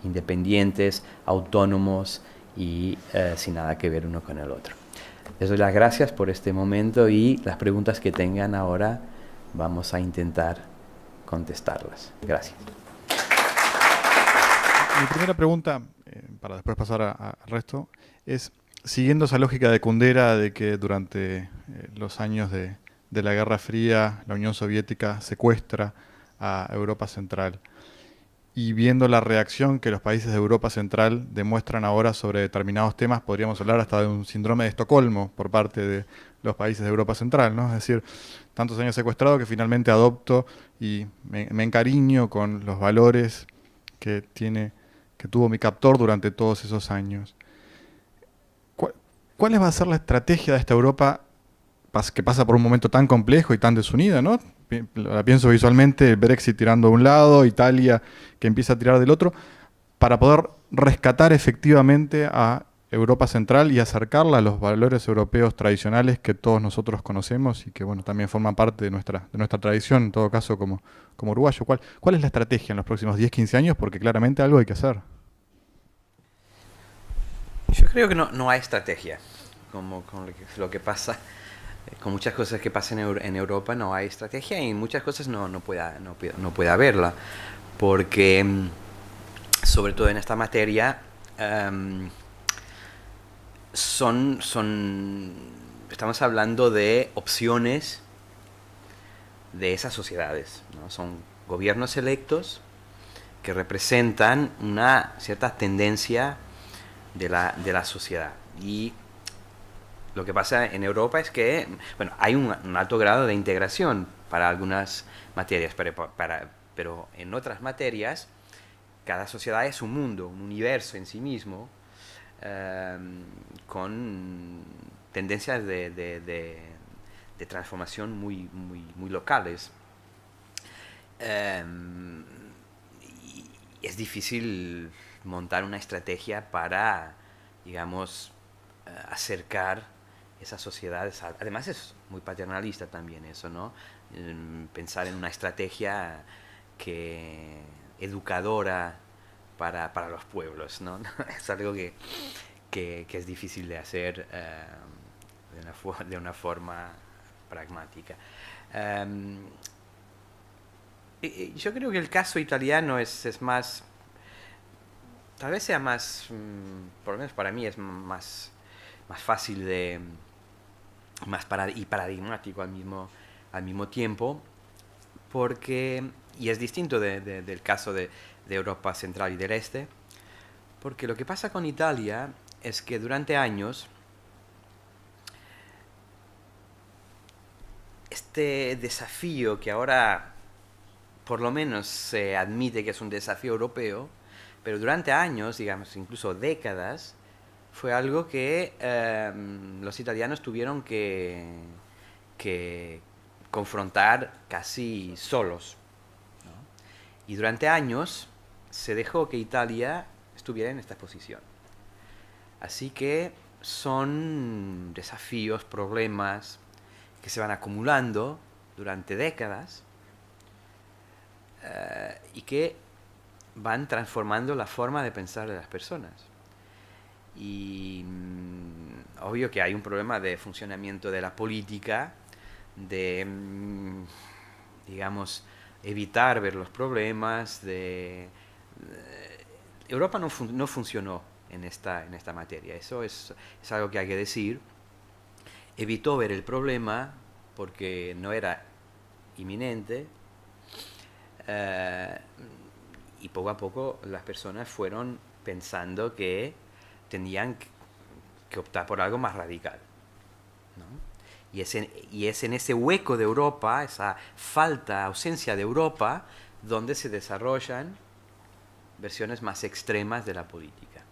A: independientes, autónomos y sin nada que ver uno con el otro. Les doy las gracias por este momento y las preguntas que tengan ahora vamos a intentar contestarlas. Gracias.
B: Mi primera pregunta, para después pasar al resto, es siguiendo esa lógica de Kundera de que durante los años de la Guerra Fría la Unión Soviética secuestra a Europa Central y viendo la reacción que los países de Europa Central demuestran ahora sobre determinados temas, podríamos hablar hasta de un síndrome de Estocolmo por parte de los países de Europa Central, ¿no? Es decir, tantos años secuestrado que finalmente adopto y me encariño con los valores que tuvo mi captor durante todos esos años. ¿Cuál va a ser la estrategia de esta Europa que pasa por un momento tan complejo y tan desunida, ¿no? La pienso visualmente, el Brexit tirando de un lado, Italia que empieza a tirar del otro, para poder rescatar efectivamente a Europa Central y acercarla a los valores europeos tradicionales que todos nosotros conocemos y que bueno, también forman parte de nuestra tradición, en todo caso como uruguayo. ¿Cuál es la estrategia en los próximos 10, 15 años? Porque claramente algo hay que hacer.
A: Yo creo que no hay estrategia, como con lo que pasa. Con muchas cosas que pasan en Europa no hay estrategia y en muchas cosas no puede haberla, porque sobre todo en esta materia estamos hablando de opciones de esas sociedades, ¿no? Son gobiernos electos que representan una cierta tendencia de la sociedad. Y lo que pasa en Europa es que hay un alto grado de integración para algunas materias, pero en otras materias cada sociedad es un mundo, un universo en sí mismo, con tendencias de transformación muy locales. Y es difícil montar una estrategia para, digamos, acercar esas sociedades. Además es muy paternalista también eso, ¿no? Pensar en una estrategia educadora para los pueblos, ¿no? Es algo que es difícil de hacer de una forma pragmática. Um, yo creo que el caso italiano es más, tal vez sea más, por lo menos para mí es más fácil y paradigmático al mismo tiempo, porque, y es distinto del caso de Europa Central y del Este, porque lo que pasa con Italia es que durante años este desafío que ahora por lo menos se admite que es un desafío europeo, pero durante años, digamos, incluso décadas, fue algo que los italianos tuvieron que confrontar casi solos, ¿no? Y durante años se dejó que Italia estuviera en esta posición. Así que son desafíos, problemas que se van acumulando durante décadas y que van transformando la forma de pensar de las personas. Y obvio que hay un problema de funcionamiento de la política, de, digamos, evitar ver los problemas, Europa no funcionó en esta materia, eso es algo que hay que decir. Evitó ver el problema porque no era inminente, eh, y poco a poco las personas fueron pensando que tenían que optar por algo más radical, ¿no? Y es en ese hueco de Europa, esa ausencia de Europa, donde se desarrollan versiones más extremas de la política,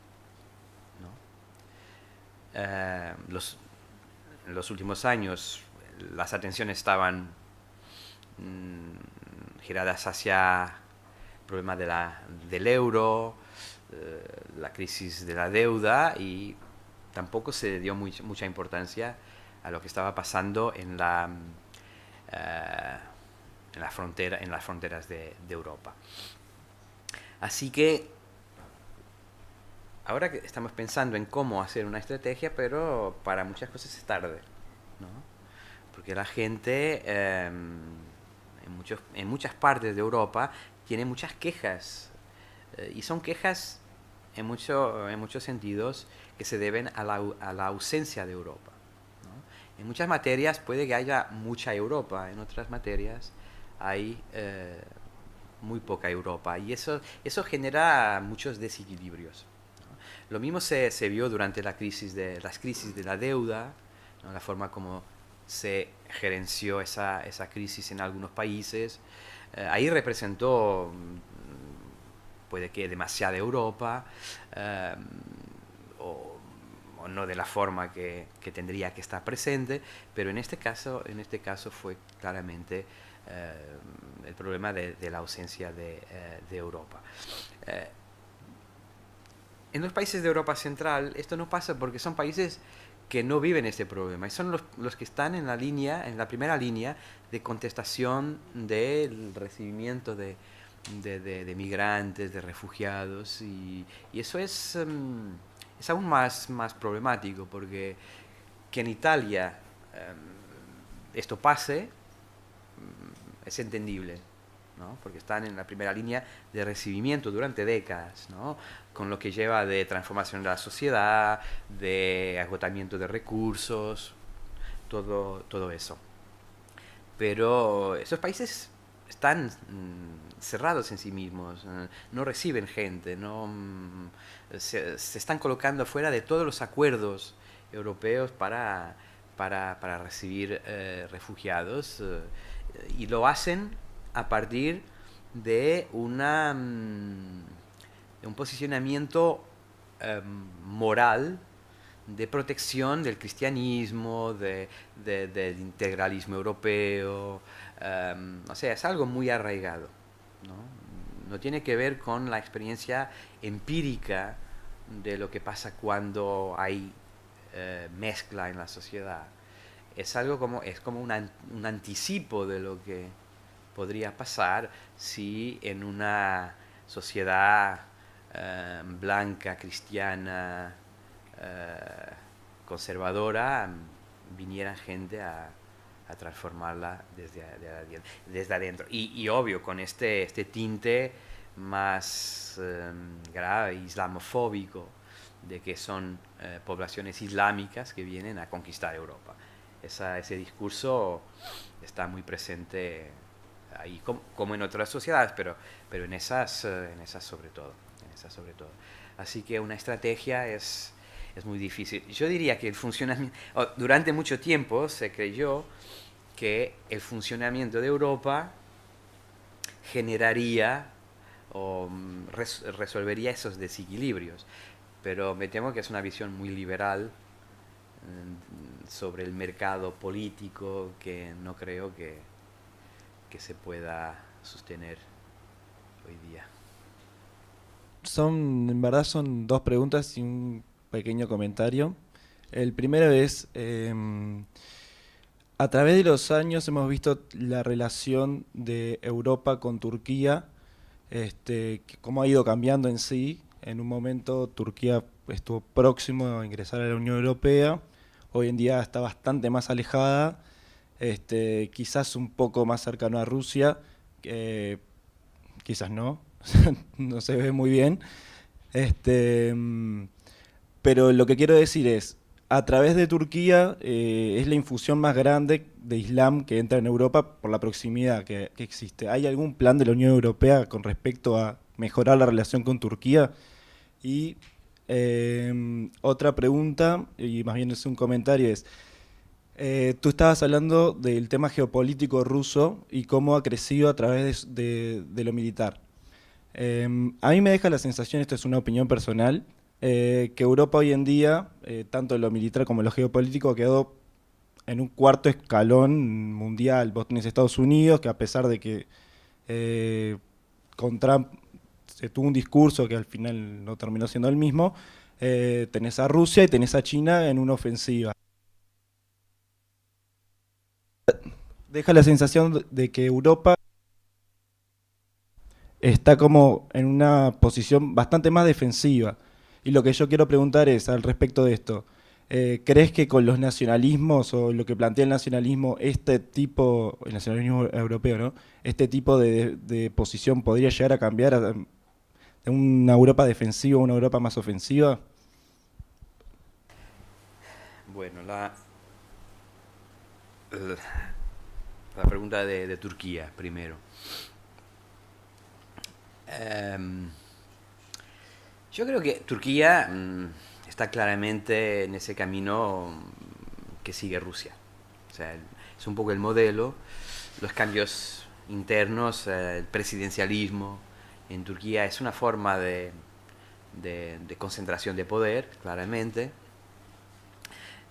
A: ¿no? En los últimos años las atenciones estaban giradas hacia el problema del euro, la crisis de la deuda, y tampoco se dio mucha importancia a lo que estaba pasando en las fronteras de Europa. Así que ahora que estamos pensando en cómo hacer una estrategia, pero para muchas cosas es tarde, ¿no? Porque la gente en muchas partes de Europa tiene muchas quejas, y son quejas en muchos sentidos que se deben a la ausencia de Europa, ¿no? En muchas materias puede que haya mucha Europa, en otras materias hay muy poca Europa, y eso genera muchos desequilibrios, ¿no? Lo mismo se vio durante las crisis de la deuda, ¿no? La forma como se gerenció esa crisis en algunos países. Ahí representó, puede que demasiada Europa, eh, o, o no de la forma que tendría que estar presente, pero en este caso fue claramente el problema de la ausencia de Europa. En los países de Europa Central esto no pasa porque son países que no viven este problema, y son los que están en la primera línea de contestación del recibimiento de migrantes, de refugiados, y eso es aún más problemático, porque que en Italia esto pase es entendible, ¿no? Porque están en la primera línea de recibimiento durante décadas, ¿no? Con lo que lleva de transformación de la sociedad, de agotamiento de recursos, todo eso. Pero esos países están cerrados en sí mismos, no reciben gente, se están colocando fuera de todos los acuerdos europeos para recibir refugiados, y lo hacen a partir de de un posicionamiento moral de protección del cristianismo, del integralismo europeo. O sea, es algo muy arraigado, ¿no? No tiene que ver con la experiencia empírica de lo que pasa cuando hay mezcla en la sociedad, es como un anticipo de lo que podría pasar si en una sociedad blanca, cristiana, conservadora, viniera gente a transformarla desde adentro. Y obvio, con este tinte más grave, islamofóbico, de que son poblaciones islámicas que vienen a conquistar Europa. Ese discurso está muy presente ahí, como en otras sociedades, pero en esas sobre todo. En esas sobre todo. Así que una estrategia es muy difícil. Yo diría que el funcionamiento, durante mucho tiempo se creyó que el funcionamiento de Europa generaría o resolvería esos desequilibrios, pero me temo que es una visión muy liberal sobre el mercado político que no creo que se pueda sostener hoy día.
C: En verdad son dos preguntas y un pequeño comentario. El primero es, a través de los años hemos visto la relación de Europa con Turquía, cómo ha ido cambiando en sí. En un momento Turquía estuvo próximo a ingresar a la Unión Europea, hoy en día está bastante más alejada, quizás un poco más cercano a Rusia, quizás no, no se ve muy bien. Este, mm, pero lo que quiero decir es, a través de Turquía es la infusión más grande de Islam que entra en Europa por la proximidad que existe. ¿Hay algún plan de la Unión Europea con respecto a mejorar la relación con Turquía? Y otra pregunta, y más bien es un comentario, es, tú estabas hablando del tema geopolítico ruso y cómo ha crecido a través de lo militar. A mí me deja la sensación, esto es una opinión personal, que Europa hoy en día, tanto en lo militar como en lo geopolítico, quedó en un cuarto escalón mundial. Vos tenés Estados Unidos, que a pesar de que con Trump se tuvo un discurso que al final no terminó siendo el mismo, tenés a Rusia y tenés a China en una ofensiva. Deja la sensación de que Europa está como en una posición bastante más defensiva. Y lo que yo quiero preguntar es al respecto de esto. ¿Crees que con los nacionalismos o lo que plantea el nacionalismo, el nacionalismo europeo, ¿no? Este tipo de posición podría llegar a cambiar de una Europa defensiva a una Europa más ofensiva?
A: Bueno, la pregunta de Turquía primero. Yo creo que Turquía está claramente en ese camino que sigue Rusia. O sea, es un poco el modelo, los cambios internos, el presidencialismo en Turquía es una forma de concentración de poder, claramente,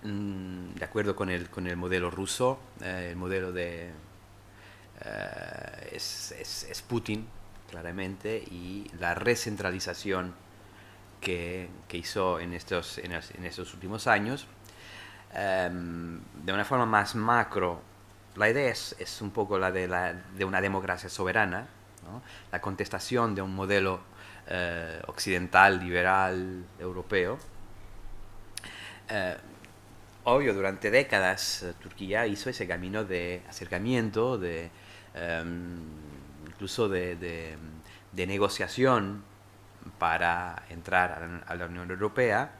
A: de acuerdo con el modelo ruso, el modelo es Putin, claramente, y la recentralización que hizo en estos últimos años. De una forma más macro, la idea es un poco la de una democracia soberana, ¿no? La contestación de un modelo occidental, liberal, europeo. Eh, Obvio, durante décadas Turquía hizo ese camino de acercamiento, incluso de negociación para entrar a la Unión Europea.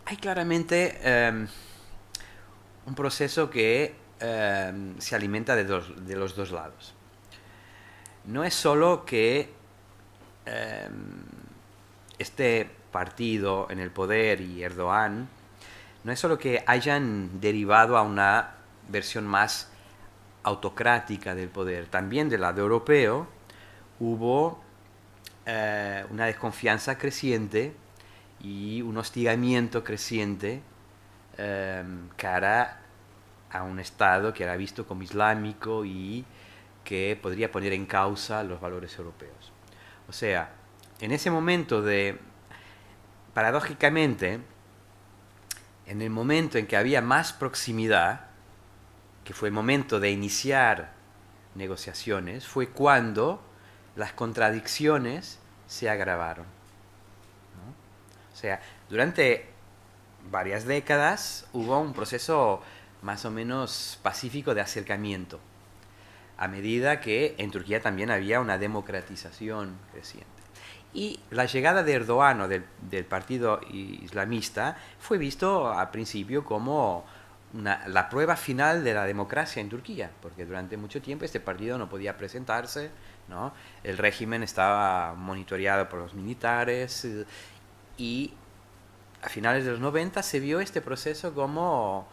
A: Hay claramente un proceso que se alimenta de los dos lados. No es solo que este partido en el poder y Erdogan, no es solo que hayan derivado a una versión más autocrática del poder, también del lado europeo hubo una desconfianza creciente y un hostigamiento creciente cara a un Estado que era visto como islámico y que podría poner en causa los valores europeos. O sea, en ese momento paradójicamente, en el momento en que había más proximidad, que fue el momento de iniciar negociaciones, fue cuando las contradicciones se agravaron, ¿no? O sea, durante varias décadas hubo un proceso más o menos pacífico de acercamiento, a medida que en Turquía también había una democratización creciente. Y la llegada de Erdogan o del partido islamista fue visto al principio como la prueba final de la democracia en Turquía, porque durante mucho tiempo este partido no podía presentarse, ¿no? El régimen estaba monitoreado por los militares y a finales de los 90 se vio este proceso como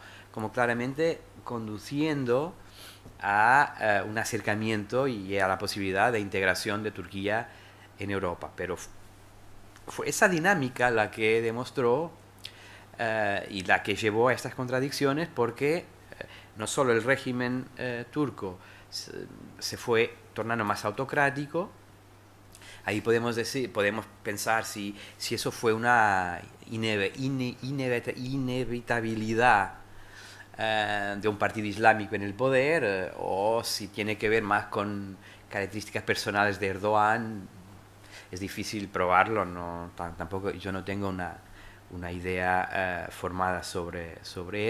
A: claramente conduciendo a un acercamiento y a la posibilidad de integración de Turquía en Europa. Pero fue esa dinámica la que demostró y la que llevó a estas contradicciones, porque no solo el régimen turco se fue tornando más autocrático. Ahí podemos pensar si eso fue una inevitabilidad de un partido islámico en el poder, o si tiene que ver más con características personales de Erdogan. Es difícil probarlo, tampoco yo no tengo una idea formada sobre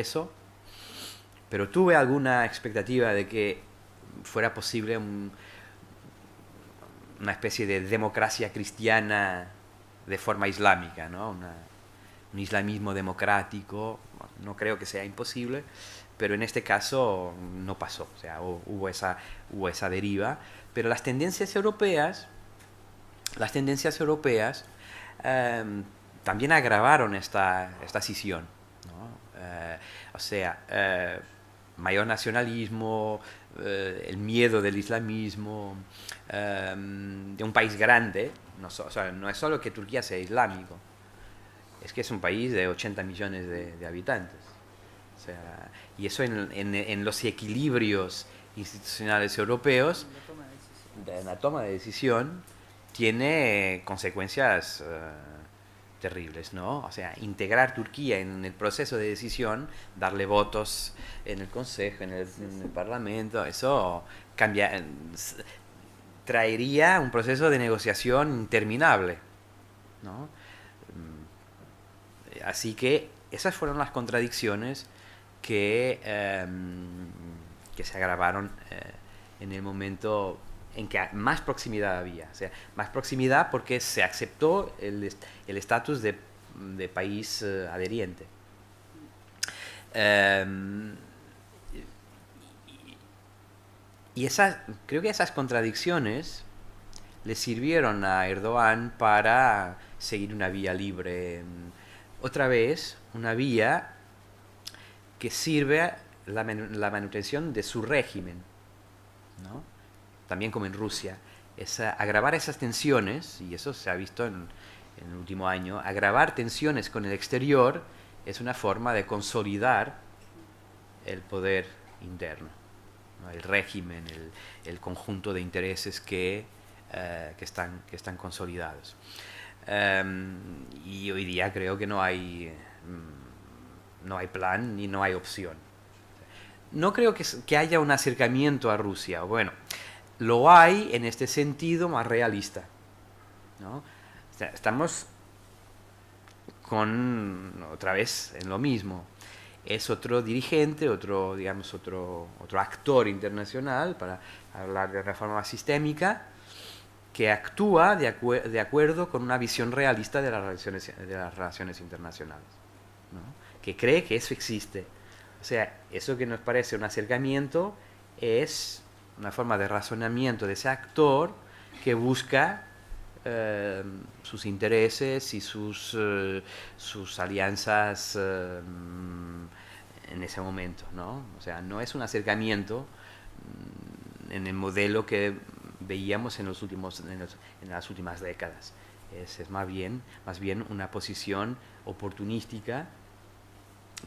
A: eso, pero tuve alguna expectativa de que fuera posible una especie de democracia cristiana de forma islámica, ¿no? Un islamismo democrático. No creo que sea imposible, pero en este caso no pasó. O sea, hubo esa deriva. Pero las tendencias europeas también agravaron esta escisión, ¿no? O sea, mayor nacionalismo, el miedo del islamismo, de un país grande. O sea, no es solo que Turquía sea islámico, es que es un país de 80 millones de habitantes. O sea, y eso en los equilibrios institucionales europeos, en la toma de decisión, tiene consecuencias terribles, ¿no? O sea, integrar Turquía en el proceso de decisión, darle votos en el Consejo, en el Parlamento, eso traería un proceso de negociación interminable, ¿no? Así que esas fueron las contradicciones que se agravaron en el momento en que más proximidad había. O sea, más proximidad porque se aceptó el estatus de país adheriente. Y creo que esas contradicciones le sirvieron a Erdogan para seguir una vía libre. Otra vez, una vía que sirve a la manutención de su régimen, ¿no? También como en Rusia, agravar esas tensiones, y eso se ha visto en el último año, agravar tensiones con el exterior es una forma de consolidar el poder interno, ¿no? El régimen, el conjunto de intereses que están consolidados. Y hoy día creo que no hay plan ni no hay opción. No creo que haya un acercamiento a Rusia. Bueno, lo hay en este sentido más realista, ¿no? O sea, estamos otra vez en lo mismo. Es otro dirigente, otro actor internacional, para hablar de reforma sistémica, que actúa de acuerdo con una visión realista de las relaciones internacionales, ¿no? Que cree que eso existe. O sea, eso que nos parece un acercamiento es una forma de razonamiento de ese actor que busca sus intereses y sus alianzas en ese momento, ¿no? O sea, no es un acercamiento en el modelo que veíamos en las últimas décadas. Es más bien una posición oportunística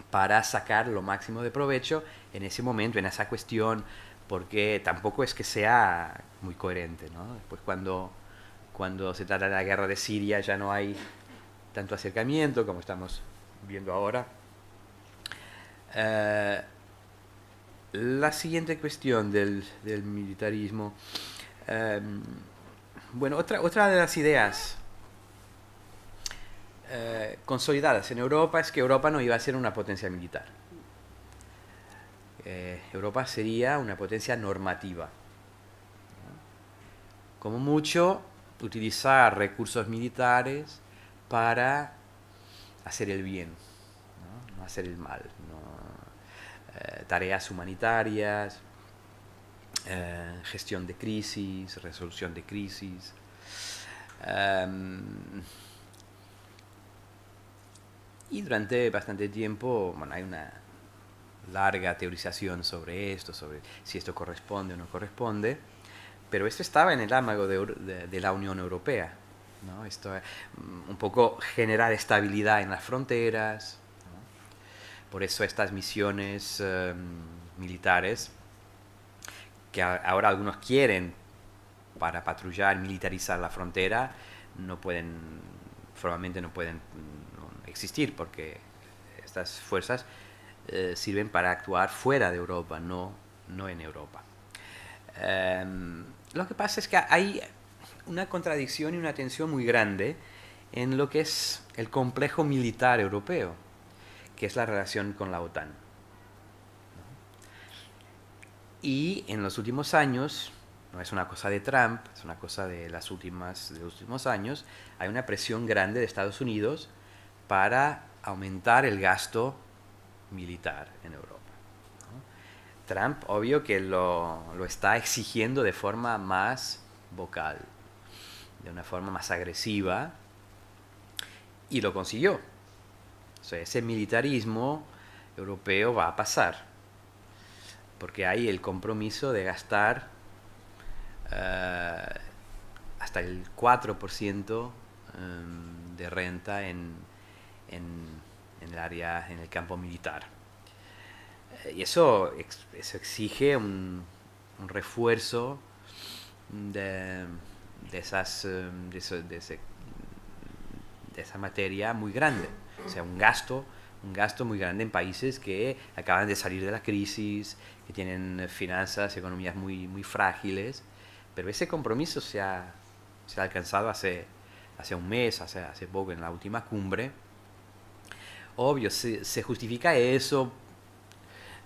A: para sacar lo máximo de provecho en ese momento, en esa cuestión, porque tampoco es que sea muy coherente, ¿no? Después cuando se trata de la guerra de Siria ya no hay tanto acercamiento como estamos viendo ahora. La siguiente cuestión del militarismo. Bueno, otra de las ideas consolidadas en Europa es que Europa no iba a ser una potencia militar. Europa sería una potencia normativa. Como mucho, utilizar recursos militares para hacer el bien, no hacer el mal. Tareas humanitarias, gestión de crisis, resolución de crisis. Y durante bastante tiempo, bueno, hay una larga teorización sobre esto, sobre si esto corresponde o no corresponde, pero esto estaba en el ámago de la Unión Europea, ¿no? Esto, un poco generar estabilidad en las fronteras, ¿no? Por eso estas misiones militares, que ahora algunos quieren para patrullar, militarizar la frontera, formalmente no pueden existir, porque estas fuerzas sirven para actuar fuera de Europa, no en Europa. Lo que pasa es que hay una contradicción y una tensión muy grande en lo que es el complejo militar europeo, que es la relación con la OTAN. Y en los últimos años, no es una cosa de Trump, es una cosa de los últimos años, hay una presión grande de Estados Unidos para aumentar el gasto militar en Europa. Trump, obvio que lo está exigiendo de forma más vocal, de una forma más agresiva, y lo consiguió. O sea, ese militarismo europeo va a pasar, porque hay el compromiso de gastar hasta el 4% de renta en el área, en el campo militar. Y eso exige un refuerzo de esa materia muy grande. O sea, un gasto muy grande en países que acaban de salir de la crisis, que tienen finanzas, economías muy frágiles. Pero ese compromiso se ha alcanzado hace un mes, hace poco, en la última cumbre. Obvio, se justifica eso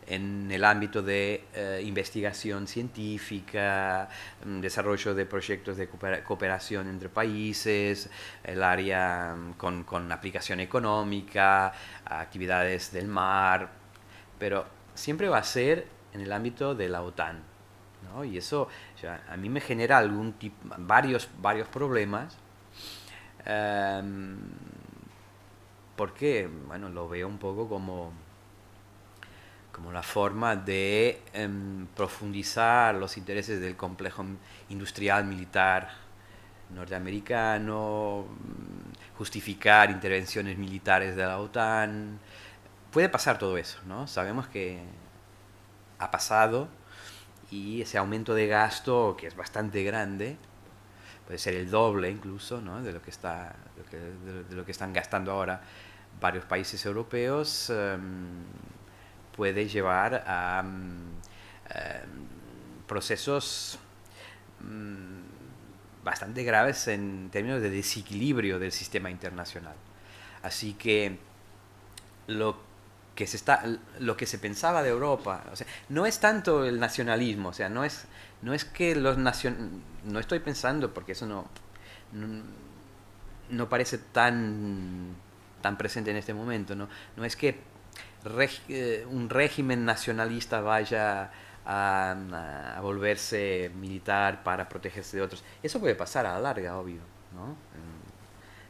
A: en el ámbito de investigación científica, desarrollo de proyectos de cooperación entre países, el área con aplicación económica, actividades del mar, pero siempre va a ser en el ámbito de la OTAN, ¿no? Y eso, o sea, a mí me genera varios problemas, porque, bueno, lo veo un poco como la forma de profundizar los intereses del complejo industrial militar norteamericano, justificar intervenciones militares de la OTAN. Puede pasar todo eso, ¿no? Sabemos que ha pasado, y ese aumento de gasto, que es bastante grande, puede ser el doble incluso, ¿no?, de lo que están gastando ahora varios países europeos, puede llevar a procesos bastante graves en términos de desequilibrio del sistema internacional. Así que lo que se pensaba de Europa, o sea, no es tanto el nacionalismo, o sea, no es que no estoy pensando, porque eso no parece tan presente en este momento, no es que un régimen nacionalista vaya a volverse militar para protegerse de otros. Eso puede pasar a la larga, obvio, ¿no?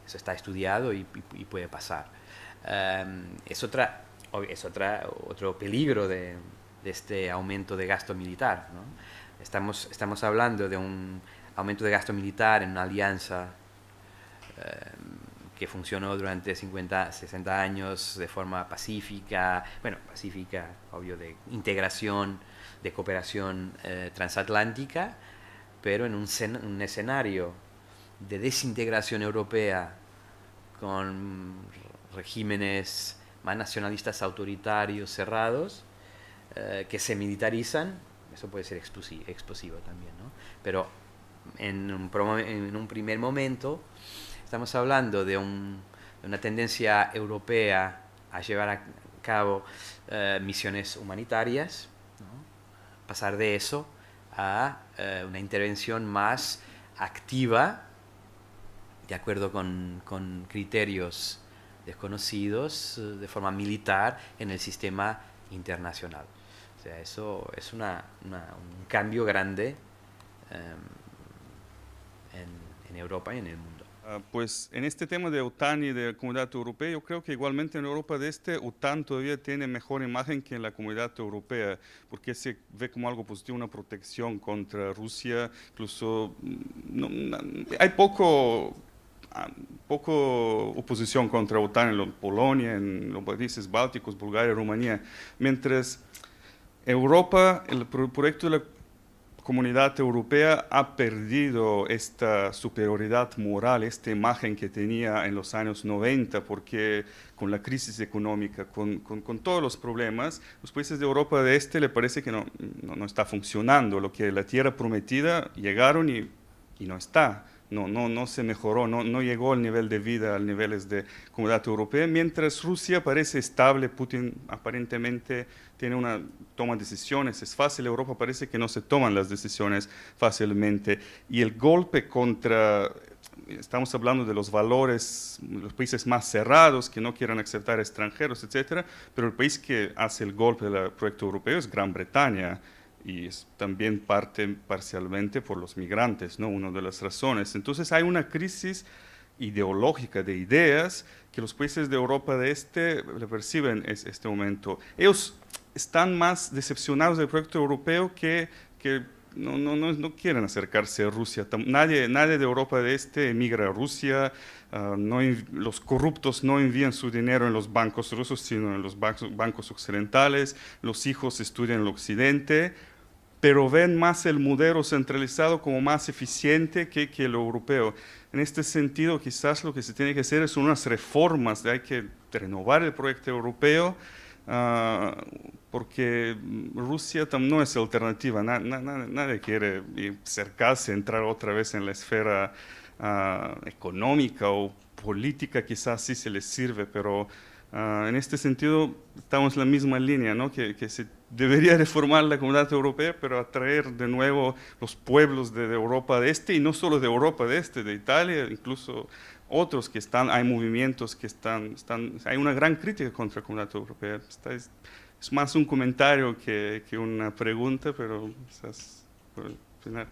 A: Eso está estudiado y puede pasar. Es otro peligro de este aumento de gasto militar, ¿no? Estamos hablando de un aumento de gasto militar en una alianza que funcionó durante 50, 60 años de forma pacífica, obvio, de integración, de cooperación transatlántica, pero en un escenario de desintegración europea con regímenes más nacionalistas, autoritarios, cerrados, que se militarizan. Eso puede ser explosivo también, ¿no? Pero en un primer momento estamos hablando de una tendencia europea a llevar a cabo misiones humanitarias, ¿no? Pasar de eso a una intervención más activa, de acuerdo con criterios desconocidos, de forma militar en el sistema internacional. O sea, eso es un cambio grande en Europa y en el mundo.
D: Pues en este tema de OTAN y de Comunidad Europea, yo creo que igualmente en Europa de Este, OTAN todavía tiene mejor imagen que en la Comunidad Europea, porque se ve como algo positivo, una protección contra Rusia, incluso hay poco oposición contra OTAN en Polonia, en los países bálticos, Bulgaria, Rumanía, mientras Europa, el proyecto de la Comunidad Europea ha perdido esta superioridad moral, esta imagen que tenía en los años 90, porque con la crisis económica, con todos los problemas, los países de Europa de Este le parece que no está funcionando, lo que la tierra prometida llegaron y no está. No se mejoró, no llegó al nivel de vida, a niveles de Comunidad Europea, mientras Rusia parece estable, Putin aparentemente tiene una toma de decisiones, es fácil, Europa parece que no se toman las decisiones fácilmente, y el golpe contra, estamos hablando de los valores, los países más cerrados que no quieren aceptar extranjeros, etcétera, pero el país que hace el golpe del proyecto europeo es Gran Bretaña, y es también parcialmente por los migrantes, ¿no? Una de las razones. Entonces hay una crisis ideológica de ideas que los países de Europa de Este le perciben en este momento. Ellos están más decepcionados del proyecto europeo que no quieren acercarse a Rusia. Nadie de Europa de Este emigra a Rusia. Los corruptos no envían su dinero en los bancos rusos, sino en los bancos occidentales. Los hijos estudian en el occidente, pero ven más el modelo centralizado como más eficiente que el europeo. En este sentido, quizás lo que se tiene que hacer es unas reformas, hay que renovar el proyecto europeo, porque Rusia no es alternativa, nadie quiere acercarse, entrar otra vez en la esfera económica o política, quizás sí se les sirve, pero en este sentido estamos en la misma línea, ¿no? que se debería reformar la Comunidad Europea, pero atraer de nuevo los pueblos de Europa de Este, y no solo de Europa de Este, de Italia, incluso otros que hay movimientos que hay una gran crítica contra la Comunidad Europea. Es más un comentario que una pregunta, pero quizás por el final.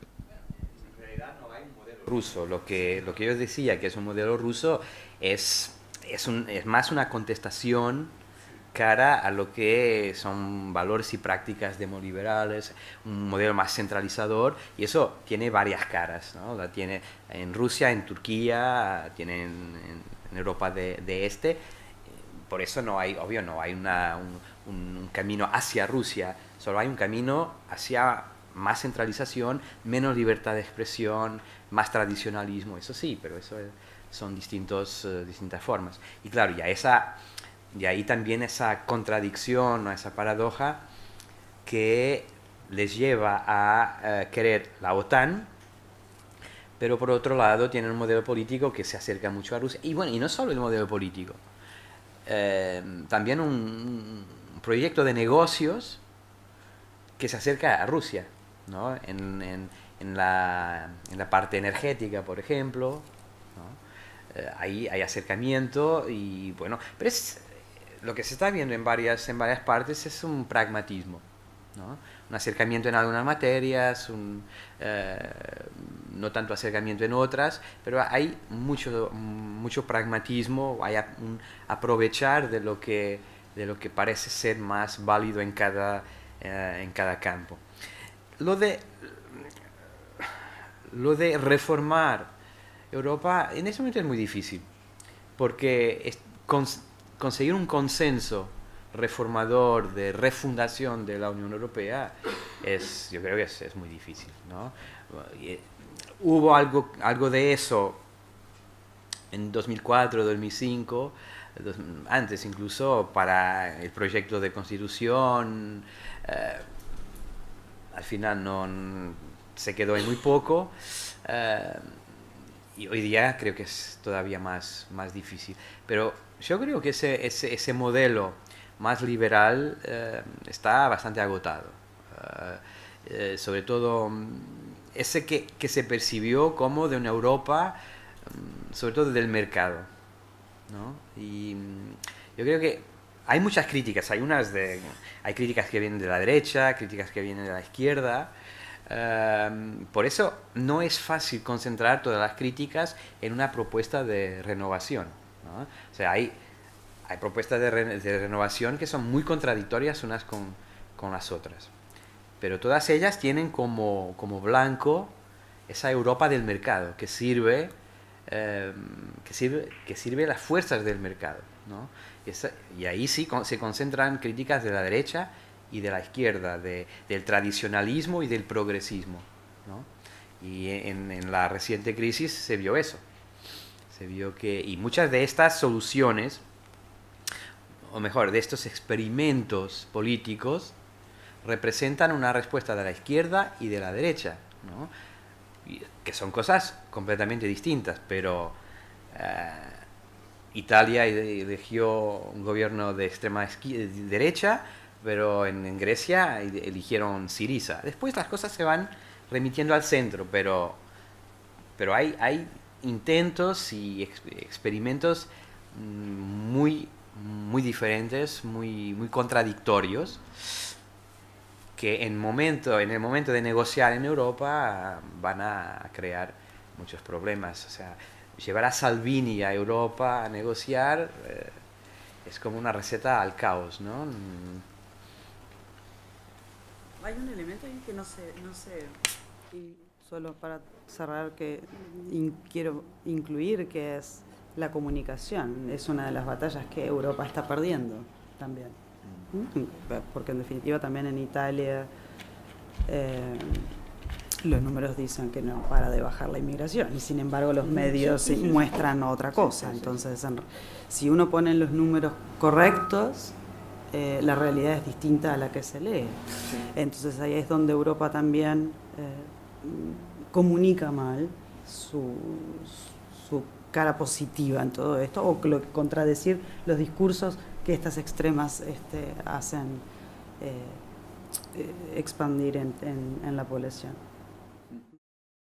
A: En realidad no hay un modelo ruso. Lo que yo decía que es un modelo ruso es más una contestación cara a lo que son valores y prácticas demoliberales, un modelo más centralizador, y eso tiene varias caras, ¿no? La tiene en Rusia, en Turquía, tiene en Europa de Este. Por eso no hay un camino hacia Rusia, solo hay un camino hacia más centralización, menos libertad de expresión, más tradicionalismo, eso sí, pero eso son distintas formas. Y claro, y ahí también esa contradicción o esa paradoja que les lleva a querer la OTAN, pero por otro lado tienen un modelo político que se acerca mucho a Rusia. Y bueno, y no solo el modelo político, también un proyecto de negocios que se acerca a Rusia, ¿no? En la parte energética, por ejemplo, ¿no? Ahí hay acercamiento y bueno, pero lo que se está viendo en varias partes es un pragmatismo, ¿no? Un acercamiento en algunas materias, no tanto acercamiento en otras, pero hay mucho pragmatismo, hay un aprovechar de lo que parece ser más válido en cada campo. Lo de reformar Europa en este momento es muy difícil, porque conseguir un consenso reformador de refundación de la Unión Europea yo creo que es muy difícil, ¿no? Hubo algo de eso en 2004, 2005, antes incluso para el proyecto de constitución, al final se quedó en muy poco, y hoy día creo que es todavía más difícil. Pero yo creo que ese modelo más liberal está bastante agotado. Sobre todo ese que se percibió como de una Europa, sobre todo del mercado, ¿no? Y yo creo que hay muchas críticas, hay críticas que vienen de la derecha, críticas que vienen de la izquierda. Por eso no es fácil concentrar todas las críticas en una propuesta de renovación, ¿no? O sea, hay propuestas de renovación que son muy contradictorias unas con las otras. Pero todas ellas tienen como blanco esa Europa del mercado que sirve las fuerzas del mercado, ¿no? Y ahí sí se concentran críticas de la derecha y de la izquierda, del tradicionalismo y del progresismo, ¿no? Y en la reciente crisis se vio eso. Se vio y muchas de estas soluciones, o mejor, de estos experimentos políticos, representan una respuesta de la izquierda y de la derecha, ¿no? Que son cosas completamente distintas, pero Italia eligió un gobierno de extrema derecha, pero en Grecia eligieron Syriza. Después las cosas se van remitiendo al centro, pero hay intentos y experimentos muy diferentes, muy contradictorios, que en el momento de negociar en Europa van a crear muchos problemas. O sea, llevar a Salvini a Europa a negociar es como una receta al caos, ¿no?
E: Hay un elemento ahí que no sé, y solo para cerrar, que quiero incluir, que es la comunicación. Es una de las batallas que Europa está perdiendo también. Porque en definitiva también en Italia los números dicen que no para de bajar la inmigración, y sin embargo los medios muestran otra cosa. Entonces, si uno pone los números correctos, la realidad es distinta a la que se lee. Entonces ahí es donde Europa también comunica mal su cara positiva en todo esto, o contradecir los discursos que estas extremas hacen expandir en la población.